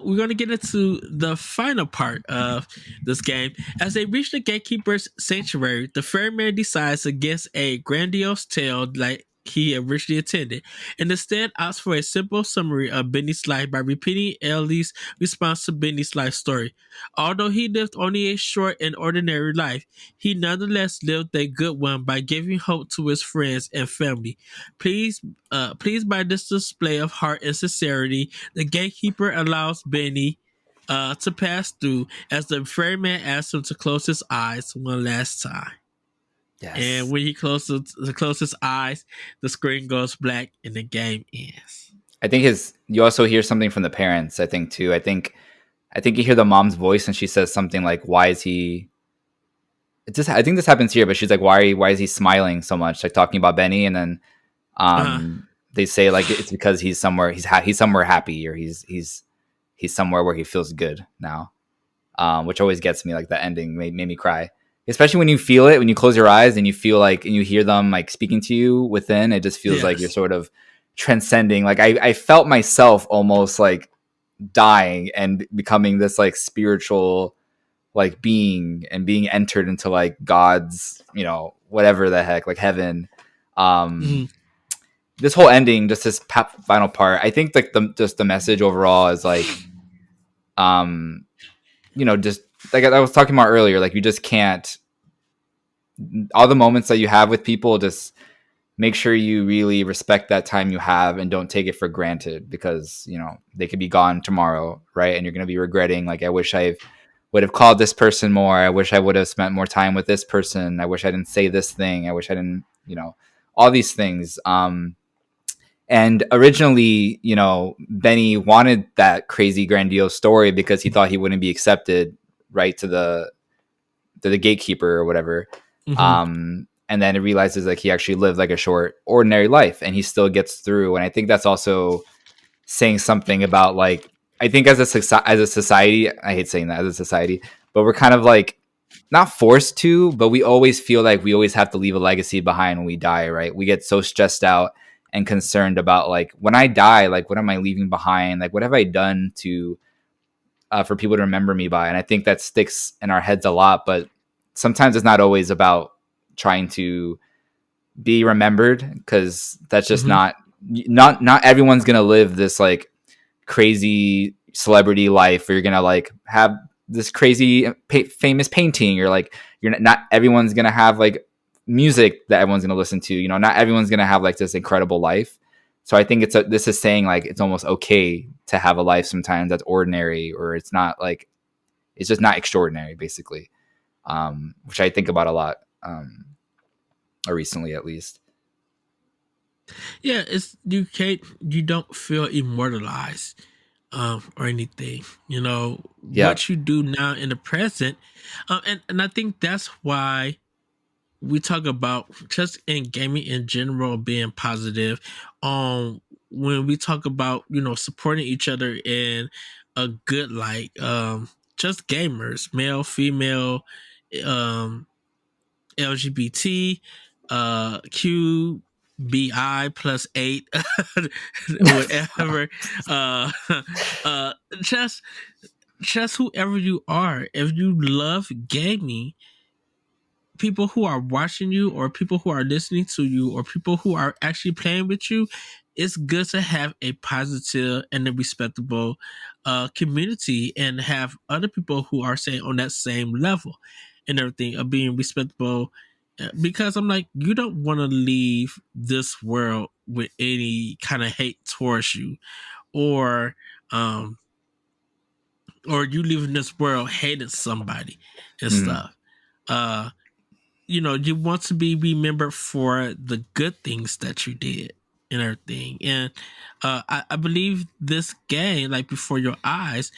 we're going to get into the final part of this game. As they reach the gatekeeper's sanctuary, the ferryman decides against a grandiose tale like he originally intended, and instead opts for a simple summary of Benny's life by repeating Ellie's response to Benny's life story. Although he lived only a short and ordinary life, he nonetheless lived a good one by giving hope to his friends and family. Pleased by this display of heart and sincerity, the gatekeeper allows Benny to pass through as the ferryman asks him to close his eyes one last time. And Yes. when he closes his eyes, the screen goes black and the game ends. I think you also hear something from the parents, I think too. I think you hear the mom's voice and she says something like, why is he I think this happens here, but she's like, why is he smiling so much? Like talking about Benny, and then Uh, they say like it's because he's somewhere happy, or he's somewhere where he feels good now. Which always gets me. Like that ending made me cry, especially when you feel it, when you close your eyes and you feel like, and you hear them like speaking to you within. It just feels like you're yes. sort of transcending. Like I felt myself almost like dying and becoming this like spiritual like being, and being entered into like God's, whatever the heck, like heaven. Um, Mhm. this whole ending, just this final part, I think like just the message overall is like, um, just like I was talking about earlier, like you just can't, all the moments that you have with people, just make sure you really respect that time you have and don't take it for granted, because they could be gone tomorrow, right? And you're going to be regretting, like, I wish I would have called this person more, I wish I would have spent more time with this person, I wish I didn't say this thing, I wish I didn't, all these things. And originally, Benny wanted that crazy grandiose story because he thought he wouldn't be accepted, right, to the gatekeeper or whatever. Mhm. And then it realizes like he actually lived like a short, ordinary life, and he still gets through. And I think that's also saying something about like, I think as a society, I hate saying that, as a society, but we're kind of like not forced to, but we always feel like we always have to leave a legacy behind when we die, right? We get so stressed out and concerned about like, when I die, like what am I leaving behind? Like what have I done to for people to remember me by? And I think that sticks in our heads a lot, but sometimes it's not always about trying to be remembered, because that's just Mhm. not everyone's gonna live this like crazy celebrity life, or you're gonna like have this crazy famous painting, or like you're not everyone's gonna have like music that everyone's gonna listen to, not everyone's gonna have like this incredible life. So I think this is saying like it's almost okay to have a life sometimes that's ordinary, or it's not like, it's just not extraordinary, basically. Which I think about a lot, or recently at least. Yeah, you don't feel immortalized or anything. Yeah. What you do now in the present, and I think that's why we talk about just in gaming in general being positive. When we talk about supporting each other in a good light, just gamers, male, female, um, LGBT, QBI plus eight, whatever. Uh, uh, just just whoever you are, if you love gaming, people who are watching you or people who are listening to you or people who are actually playing with you, it's good to have a positive and a respectable community and have other people who are saying on that same level and everything of being respectable. Because I'm like, you don't want to leave this world with any kind of hate towards you, or um or you leaving this world hating somebody and Mm, stuff. uh you want to be remembered for the good things that you did and everything. And I believe this game, like before your eyes,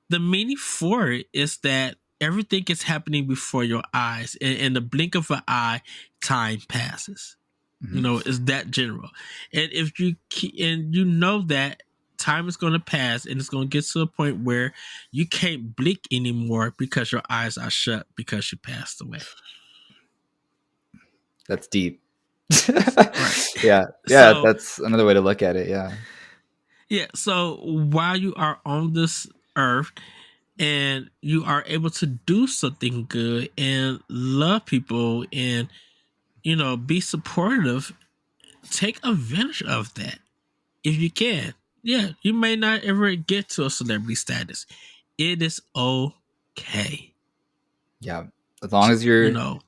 the meaning for it is that everything is happening before your eyes. And in the blink of an eye, time passes. mhm. It's that general. And if you and you know that time is going to pass and it's going to get to a point where you can't blink anymore because your eyes are shut because you passed away. That's deep. Right. Yeah, yeah, So that's another way to look at it. Yeah. yeah, so while you are on this earth and you are able to do something good and love people and be supportive, take advantage of that if you can. Yeah, you may not ever get to a celebrity status. It is okay. Yeah, as long as you're You know.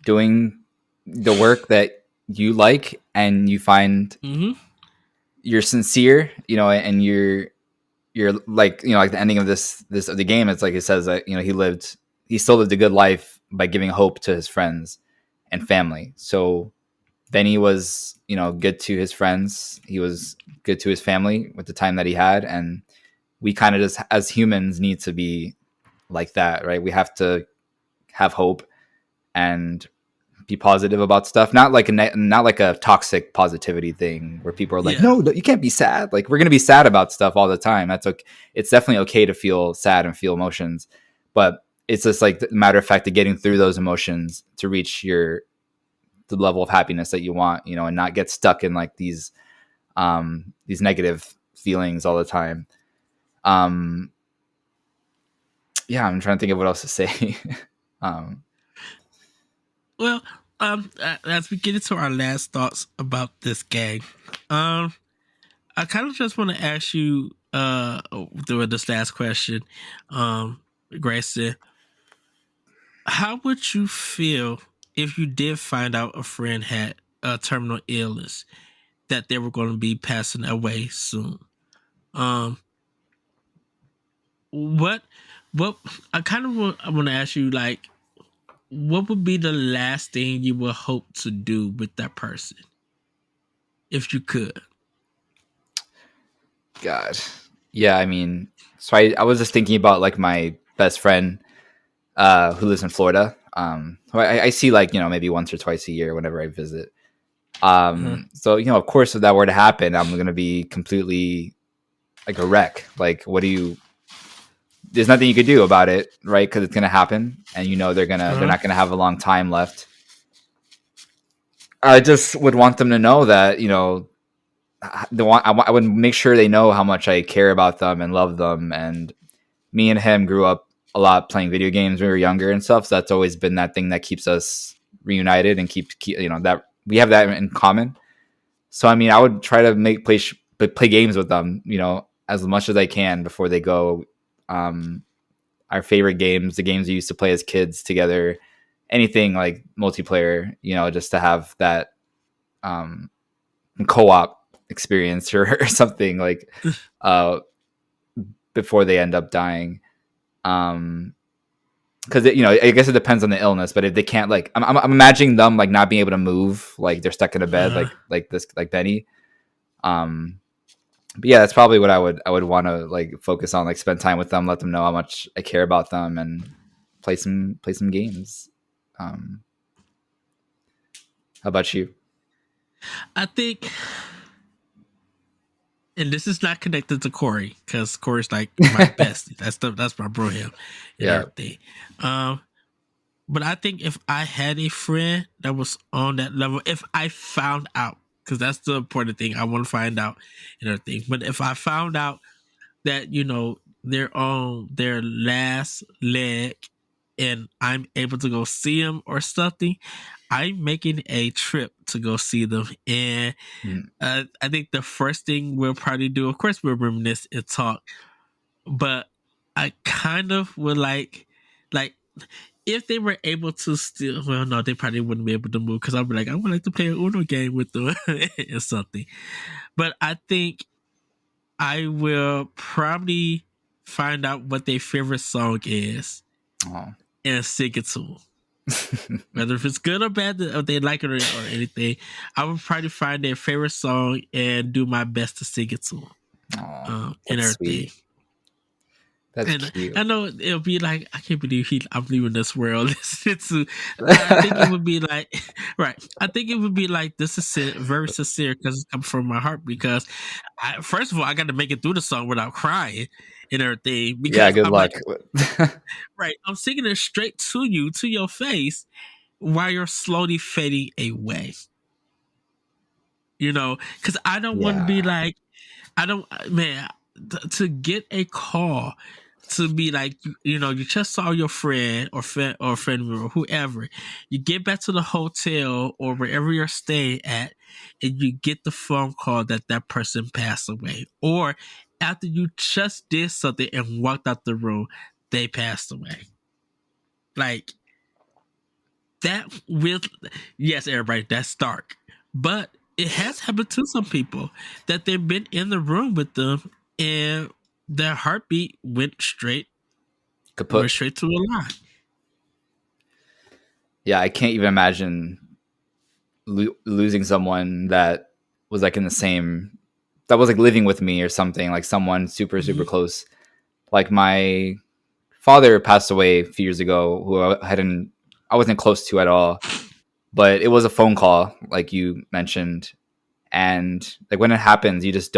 doing the work that you like and you find Mhm. you're sincere, and you're like, like the ending of this of the game, it's like it says that, he still lived a good life by giving hope to his friends and family. So Benny was, good to his friends. He was good to his family with the time that he had. And we kind of just, as humans, need to be like that, right? We have to have hope and be positive about stuff. Not like not like a toxic positivity thing where people are like, Yeah. no, you can't be sad. Like, we're going to be sad about stuff all the time. That's okay. It's definitely okay to feel sad and feel emotions, but it's just like the matter of fact of getting through those emotions to reach the level of happiness that you want, and not get stuck in like these negative feelings all the time. Um, yeah, I'm trying to think of what else to say. um, Well, as we get into our last thoughts about this game, I kind of just want to ask you, doing this last question, Grayson, how would you feel if you did find out a friend had a terminal illness that they were going to be passing away soon? Um, what, what I kind of I want to ask you, like, what would be the last thing you would hope to do with that person if you could? God, yeah, I mean, so I was just thinking about like my best friend who lives in Florida. Who I see like, maybe once or twice a year whenever I visit. Uh-huh. So, of course, if that were to happen, I'm going to be completely like a wreck. Like, there's nothing you could do about it, right? Because it's going to happen, and they're Uh-huh. not going to have a long time left. I just would want them to know that, I would make sure they know how much I care about them and love them. And me and him grew up a lot playing video games when we were younger and stuff. So that's always been that thing that keeps us reunited and keep that we have that in common. So I mean, I would try to play games with them, as much as I can before they go. Our favorite games, the games we used to play as kids together, anything like multiplayer, just to have that um, co-op experience or something like uh, before they end up dying. Because I guess it depends on the illness, but if they can't, like, I'm imagining them like not being able to move, like they're stuck in a bed, Uh-huh. like this, like Benny. Um, but yeah, that's probably what I would want to like focus on, like spend time with them, let them know how much I care about them, and play some games. Um, How about you? I think, and this is not connected to Corey because Corey's like my bestie. That's my bro him and Yeah. everything. Um, but I think if I had a friend that was on that level, if I found out, because that's the important thing, I want to find out and everything. But if I found out that they're on their last leg and I'm able to go see them or something, I'm making a trip to go see them. And Mm. I think the first thing we'll probably do, of course, we'll reminisce and talk, but I kind of would like if they were able to still, well, no, they probably wouldn't be able to move because I'd be like, I would like to play an Uno game with them or something. But I think I will probably find out what their favorite song is Oh. and sing it to them. Whether if it's good or bad, or they like it or anything, I would probably find their favorite song and do my best to sing it to them Oh, and that's everything. sweet. That's And cute. I know it'll be like, I can't believe I'm leaving this world. I think it would be like, right. I think it would be like, this is very sincere because it comes from my heart. Because first of all, I got to make it through the song without crying and everything. Yeah, Because good I'm luck. like, right, I'm singing it straight to you, to your face, while you're slowly fading away. Because I don't want to be Yeah. like, I don't, man, to get a call to be like, you just saw your friend or friend or whoever. You get back to the hotel or wherever you're staying at, and you get the phone call that that person passed away, or after you just did something and walked out the room, they passed away. Like that with yes, everybody, that's dark, but it has happened to some people that they've been in the room with them and their heartbeat went straight Kaput. to a line. Yeah, I can't even imagine losing someone that was like in the same, that was like living with me or something, like someone super super Mm-hmm. close. Like my father passed away a few years ago, who I wasn't close to at all, but it was a phone call, like you mentioned, and like when it happens, you're just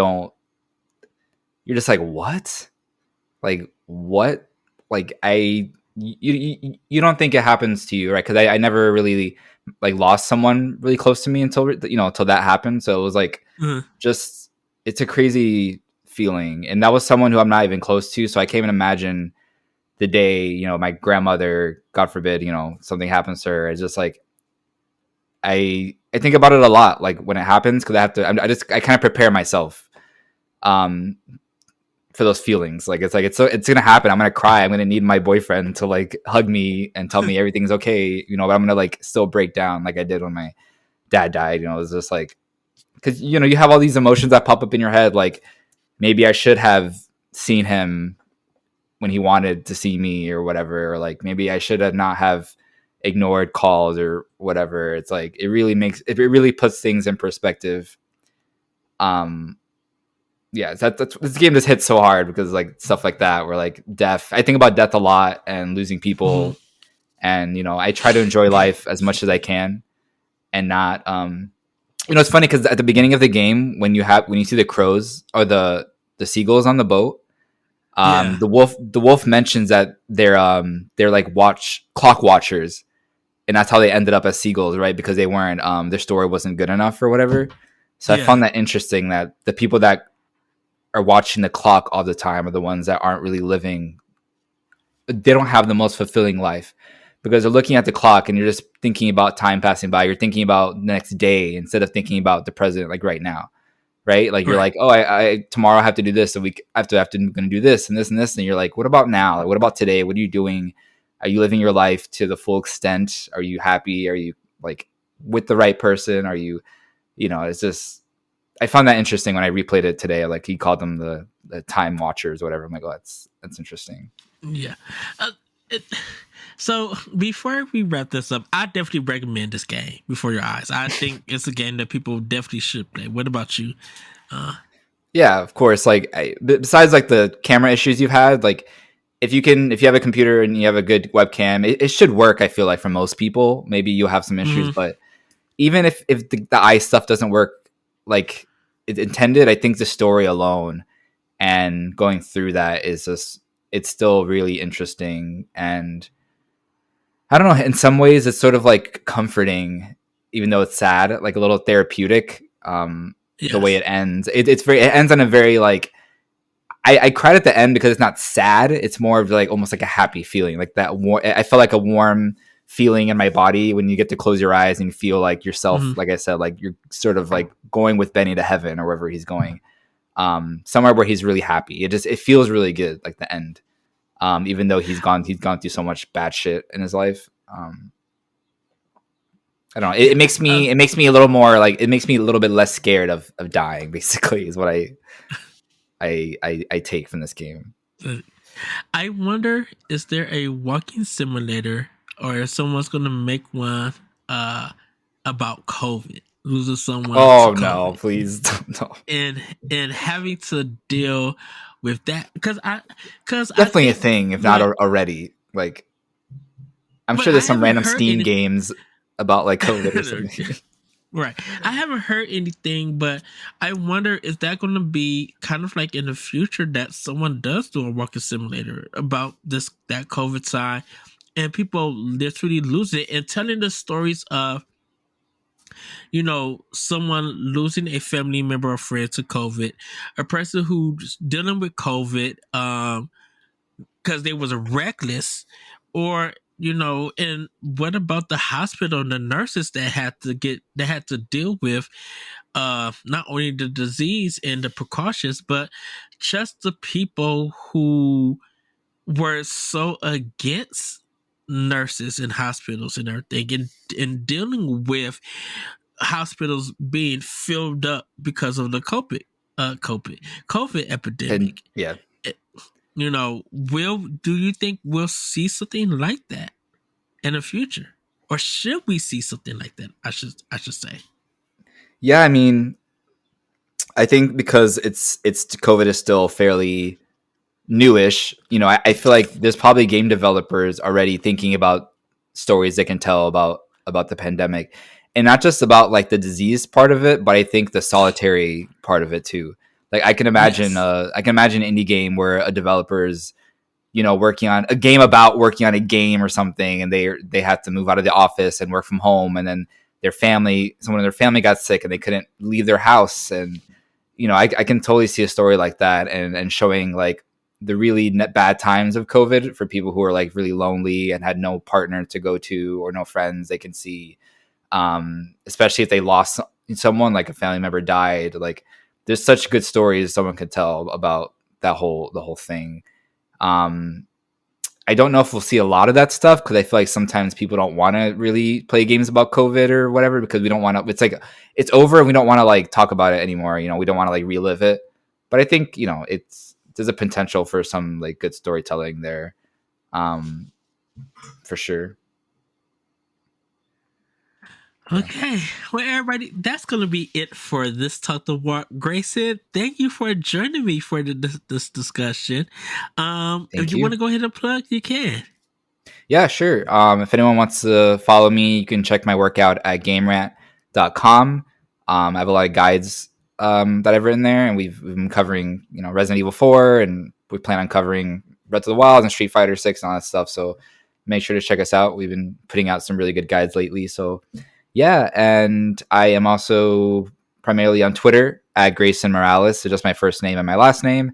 like, what? Like what? Like you don't think it happens to you, right? Because I never really like lost someone really close to me until that happened. So it was like Uh-huh. just, it's a crazy feeling, and that was someone who I'm not even close to. So I can't even imagine the day my grandmother, God forbid, something happens to her. It's just like I think about it a lot, like when it happens, because I kind of prepare myself um for those feelings. Like it's gonna happen. I'm gonna cry. I'm gonna need my boyfriend to like hug me and tell me everything's okay. But I'm gonna like still break down like I did when my dad died. It's just like, because you have all these emotions that pop up in your head. Like maybe I should have seen him when he wanted to see me or whatever, or like maybe I should have not have ignored calls or whatever. It's like it really puts things in perspective. Um, yeah, that's this game just hits so hard because like stuff like that, where like death. I think about death a lot and losing Mm-hmm. people, and I try to enjoy life as much as I can, and not. It's funny because at the beginning of the game, when you see the crows or the seagulls on the boat, Yeah. the wolf mentions that they're like clock watchers, and that's how they ended up as seagulls, right? Because they weren't their story wasn't good enough or whatever. So I Yeah. found that interesting that the people that are watching the clock all the time are the ones that aren't really living. They don't have the most fulfilling life because they're looking at the clock and you're just thinking about time passing by. You're thinking about the next day instead of thinking about the present, like right now, right? Like you're Right. like, oh, I tomorrow I have to do this, a week after I'm going to do this and this and this, and you're like, what about now? Like, what about today? What are you doing? Are you living your life to the full extent? Are you happy? Are you like with the right person? Are you, it's just, I found that interesting when I replayed it today. Like he called them the time watchers or whatever. I'm like, oh, that's interesting. Yeah. Uh, it, so before we wrap this up, I definitely recommend this game, Before Your Eyes. I think it's a game that people definitely should play. What about you? Yeah, of course. Like besides like the camera issues you've had, like if you have a computer and you have a good webcam, it should work. I feel like for most people, maybe you'll have some issues, Mm-hmm. but even if the ice stuff doesn't work like it intended, I think the story alone and going through that is just, it's still really interesting. And I don't know, in some ways it's sort of like comforting, even though it's sad, like a little therapeutic. The way Yes. it ends, it ends on a very like, I cried at the end because it's not sad. It's more of like almost like a happy feeling, like that. I felt like a warm feeling in my body when you get to close your eyes and you feel like yourself. Hmm. Like I said, like you're sort of like going with Benny to heaven or wherever he's going, somewhere where he's really happy. It feels really good, like the end. Even though he's gone through so much bad shit in his life. I don't know. Yeah. It makes me a little more like, it makes me a little bit less scared of dying. Basically, is what I take from this game. I wonder, is there a walking simulator, or if someone's going to make one uh, about COVID, losing someone to Oh no, COVID, please no. and having to deal with that? Because I Definitely a think thing, if not what, already. Like, I'm but sure I there's some haven't random heard Steam any. games about like COVID or something. Right. I haven't heard anything, but I wonder, is that going to be kind of like in the future that someone does do a walking simulator about that COVID time, and people literally lose it, and telling the stories of, someone losing a family member or friend to COVID, a person who's dealing with COVID because they was reckless, or and what about the hospital and the nurses that had to deal with not only the disease and the precautions, but just the people who were so against nurses and hospitals and everything, and dealing with hospitals being filled up because of the COVID And epidemic. yeah. Eh, do you think we'll see something like that in the future, or should we see something like that? I should say. Yeah, I mean, I think because it's COVID is still fairly newish, I feel like there's probably game developers already thinking about stories they can tell about the pandemic, and not just about like the disease part of it, but I think the solitary part of it too. Like Yes. I can imagine an indie game where a developer is, working on a game about working on a game or something, and they had to move out of the office and work from home, and then someone in their family got sick and they couldn't leave their house. And I can totally see a story like that, and showing like the really bad times of COVID for people who are like really lonely and had no partner to go to or no friends they can see. Especially if they lost someone, like a family member died. Like, there's such good stories someone could tell about the whole thing. Um, I don't know if we'll see a lot of that stuff, because I feel like sometimes people don't want to really play games about COVID or whatever, because we don't want to. It's like it's over, and we don't want to like talk about it anymore. We don't want to like relive it. But I think there's a potential for some like good storytelling there, um, for sure. Yeah. Okay, well, everybody, that's gonna be it for this Talk the Walk. Grayson, thank you for joining me for this discussion. If Thank you want you. to go ahead and plug, you can. Yeah, sure. If anyone wants to follow me, you can check my workout at gamerant.com. I have a lot of guides that I've written there, and we've been covering, Resident Evil 4, and we plan on covering Breath of the Wild and Street Fighter 6 and all that stuff. So make sure to check us out. We've been putting out some really good guides lately. So yeah, and I am also primarily on Twitter at Greysun Morales. So just my first name and my last name.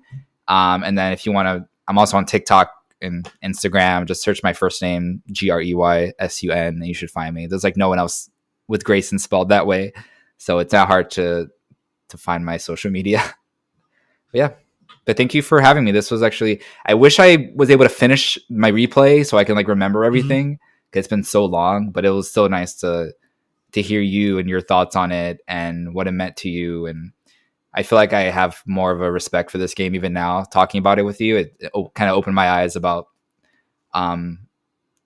And then if you want to, I'm also on TikTok and Instagram. Just search my first name, Greysun, and you should find me. There's like no one else with Grayson spelled that way, so it's not hard to find my social media. But yeah, but thank you for having me. This was actually, I wish I was able to finish my replay so I can like remember Mhm. everything, because it's been so long. But it was so nice to hear you and your thoughts on it and what it meant to you. And I feel like I have more of a respect for this game even now. Talking about it with you, it kind of opened my eyes about um,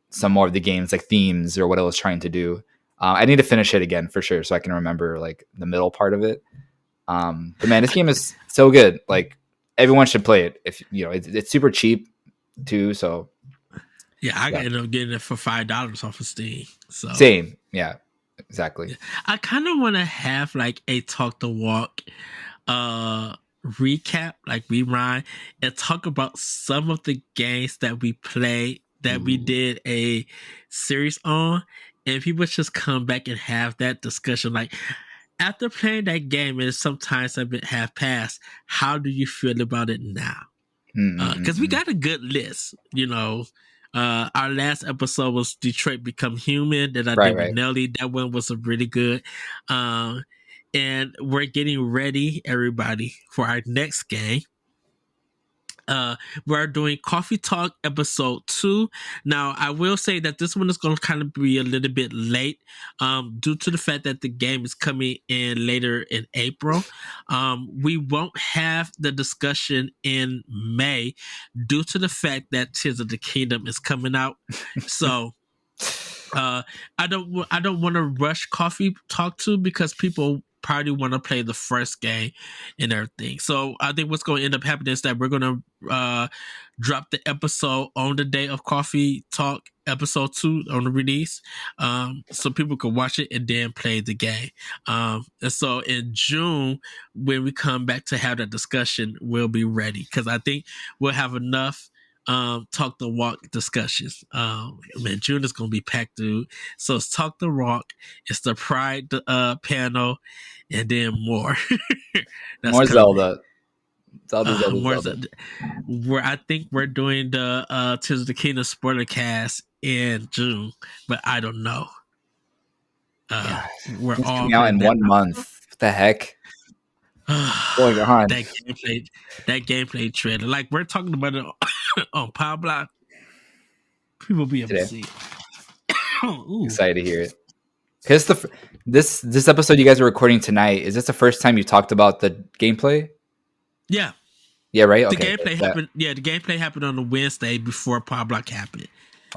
some more of the game's like themes or what it was trying to do. I need to finish it again for sure, so I can remember like the middle part of it. But man, this game is so good. Like, everyone should play it. If it's super cheap too. So Yeah, I yeah, ended up getting it for $5 off of Steam. So same. Yeah, Exactly. I kind of want to have like a talk the walk recap, like rewind, and talk about some of the games that we played that we did a series on, and people just come back and have that discussion. Like after playing that game, and sometimes have been half passed, how do you feel about it now? Because we got a good list, you know. Our last episode was Detroit Become Human that I did with Nelly. That one was a really good. And we're getting ready, everybody, for our next game. We're doing Coffee Talk episode 2. Now, I will say that this one is going to kind of be a little bit late due to the fact that the game is coming in later in April. We won't have the discussion in May due to the fact that Tears of the Kingdom is coming out. So I don't want to rush Coffee Talk 2 because people probably want to play the first game and everything. So I think what's going to end up happening is that we're going to drop the episode on the day of Coffee Talk episode 2 on the release, so people can watch it and then play the game. And so in June, when we come back to have that discussion, we'll be ready because I think we'll have enough talk the walk discussions. Man, June is gonna be packed, dude. So it's talk the walk, it's the Pride panel, and then more. That's more Zelda. More Zelda. Where I think we're doing the Tears of the Kingdom spoiler cast in June, but I don't know. We're it's all coming out in 1 month. What the heck? Going on. That gameplay trailer, like we're talking about it on Power Block. People be able to see it. Excited to hear it. Because this episode you guys are recording tonight, is this the first time you talked about the gameplay? Yeah. Yeah, right? Okay. The gameplay happened. Yeah, the gameplay happened on the Wednesday before Power Block happened.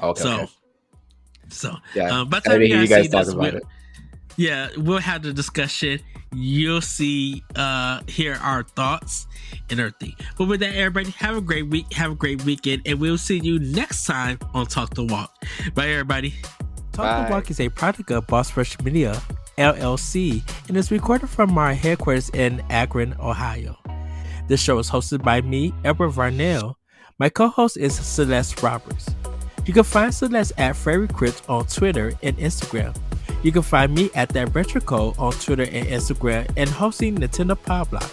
Okay. So yeah. By the time you guys talk about it. Yeah, we'll have the discussion. You'll see, hear our thoughts and everything. But with that, everybody, have a great week, have a great weekend, and we'll see you next time on Talk the Walk. Bye, everybody. Talk the Walk is a product of Boss Rush Media, LLC, and is recorded from our headquarters in Akron, Ohio. This show is hosted by me, Edward Varnell. My co-host is Celeste Roberts. You can find Celeste at Fairy Crypt on Twitter and Instagram. You can find me at That Retro Code on Twitter and Instagram and hosting Nintendo Power Block.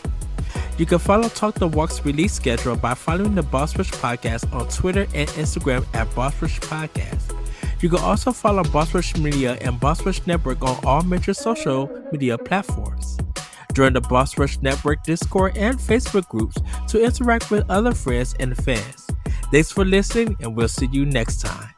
You can follow Talk the Walk's release schedule by following the Boss Rush Podcast on Twitter and Instagram at Boss Rush Podcast. You can also follow Boss Rush Media and Boss Rush Network on all major social media platforms. Join the Boss Rush Network Discord and Facebook groups to interact with other friends and fans. Thanks for listening, and we'll see you next time.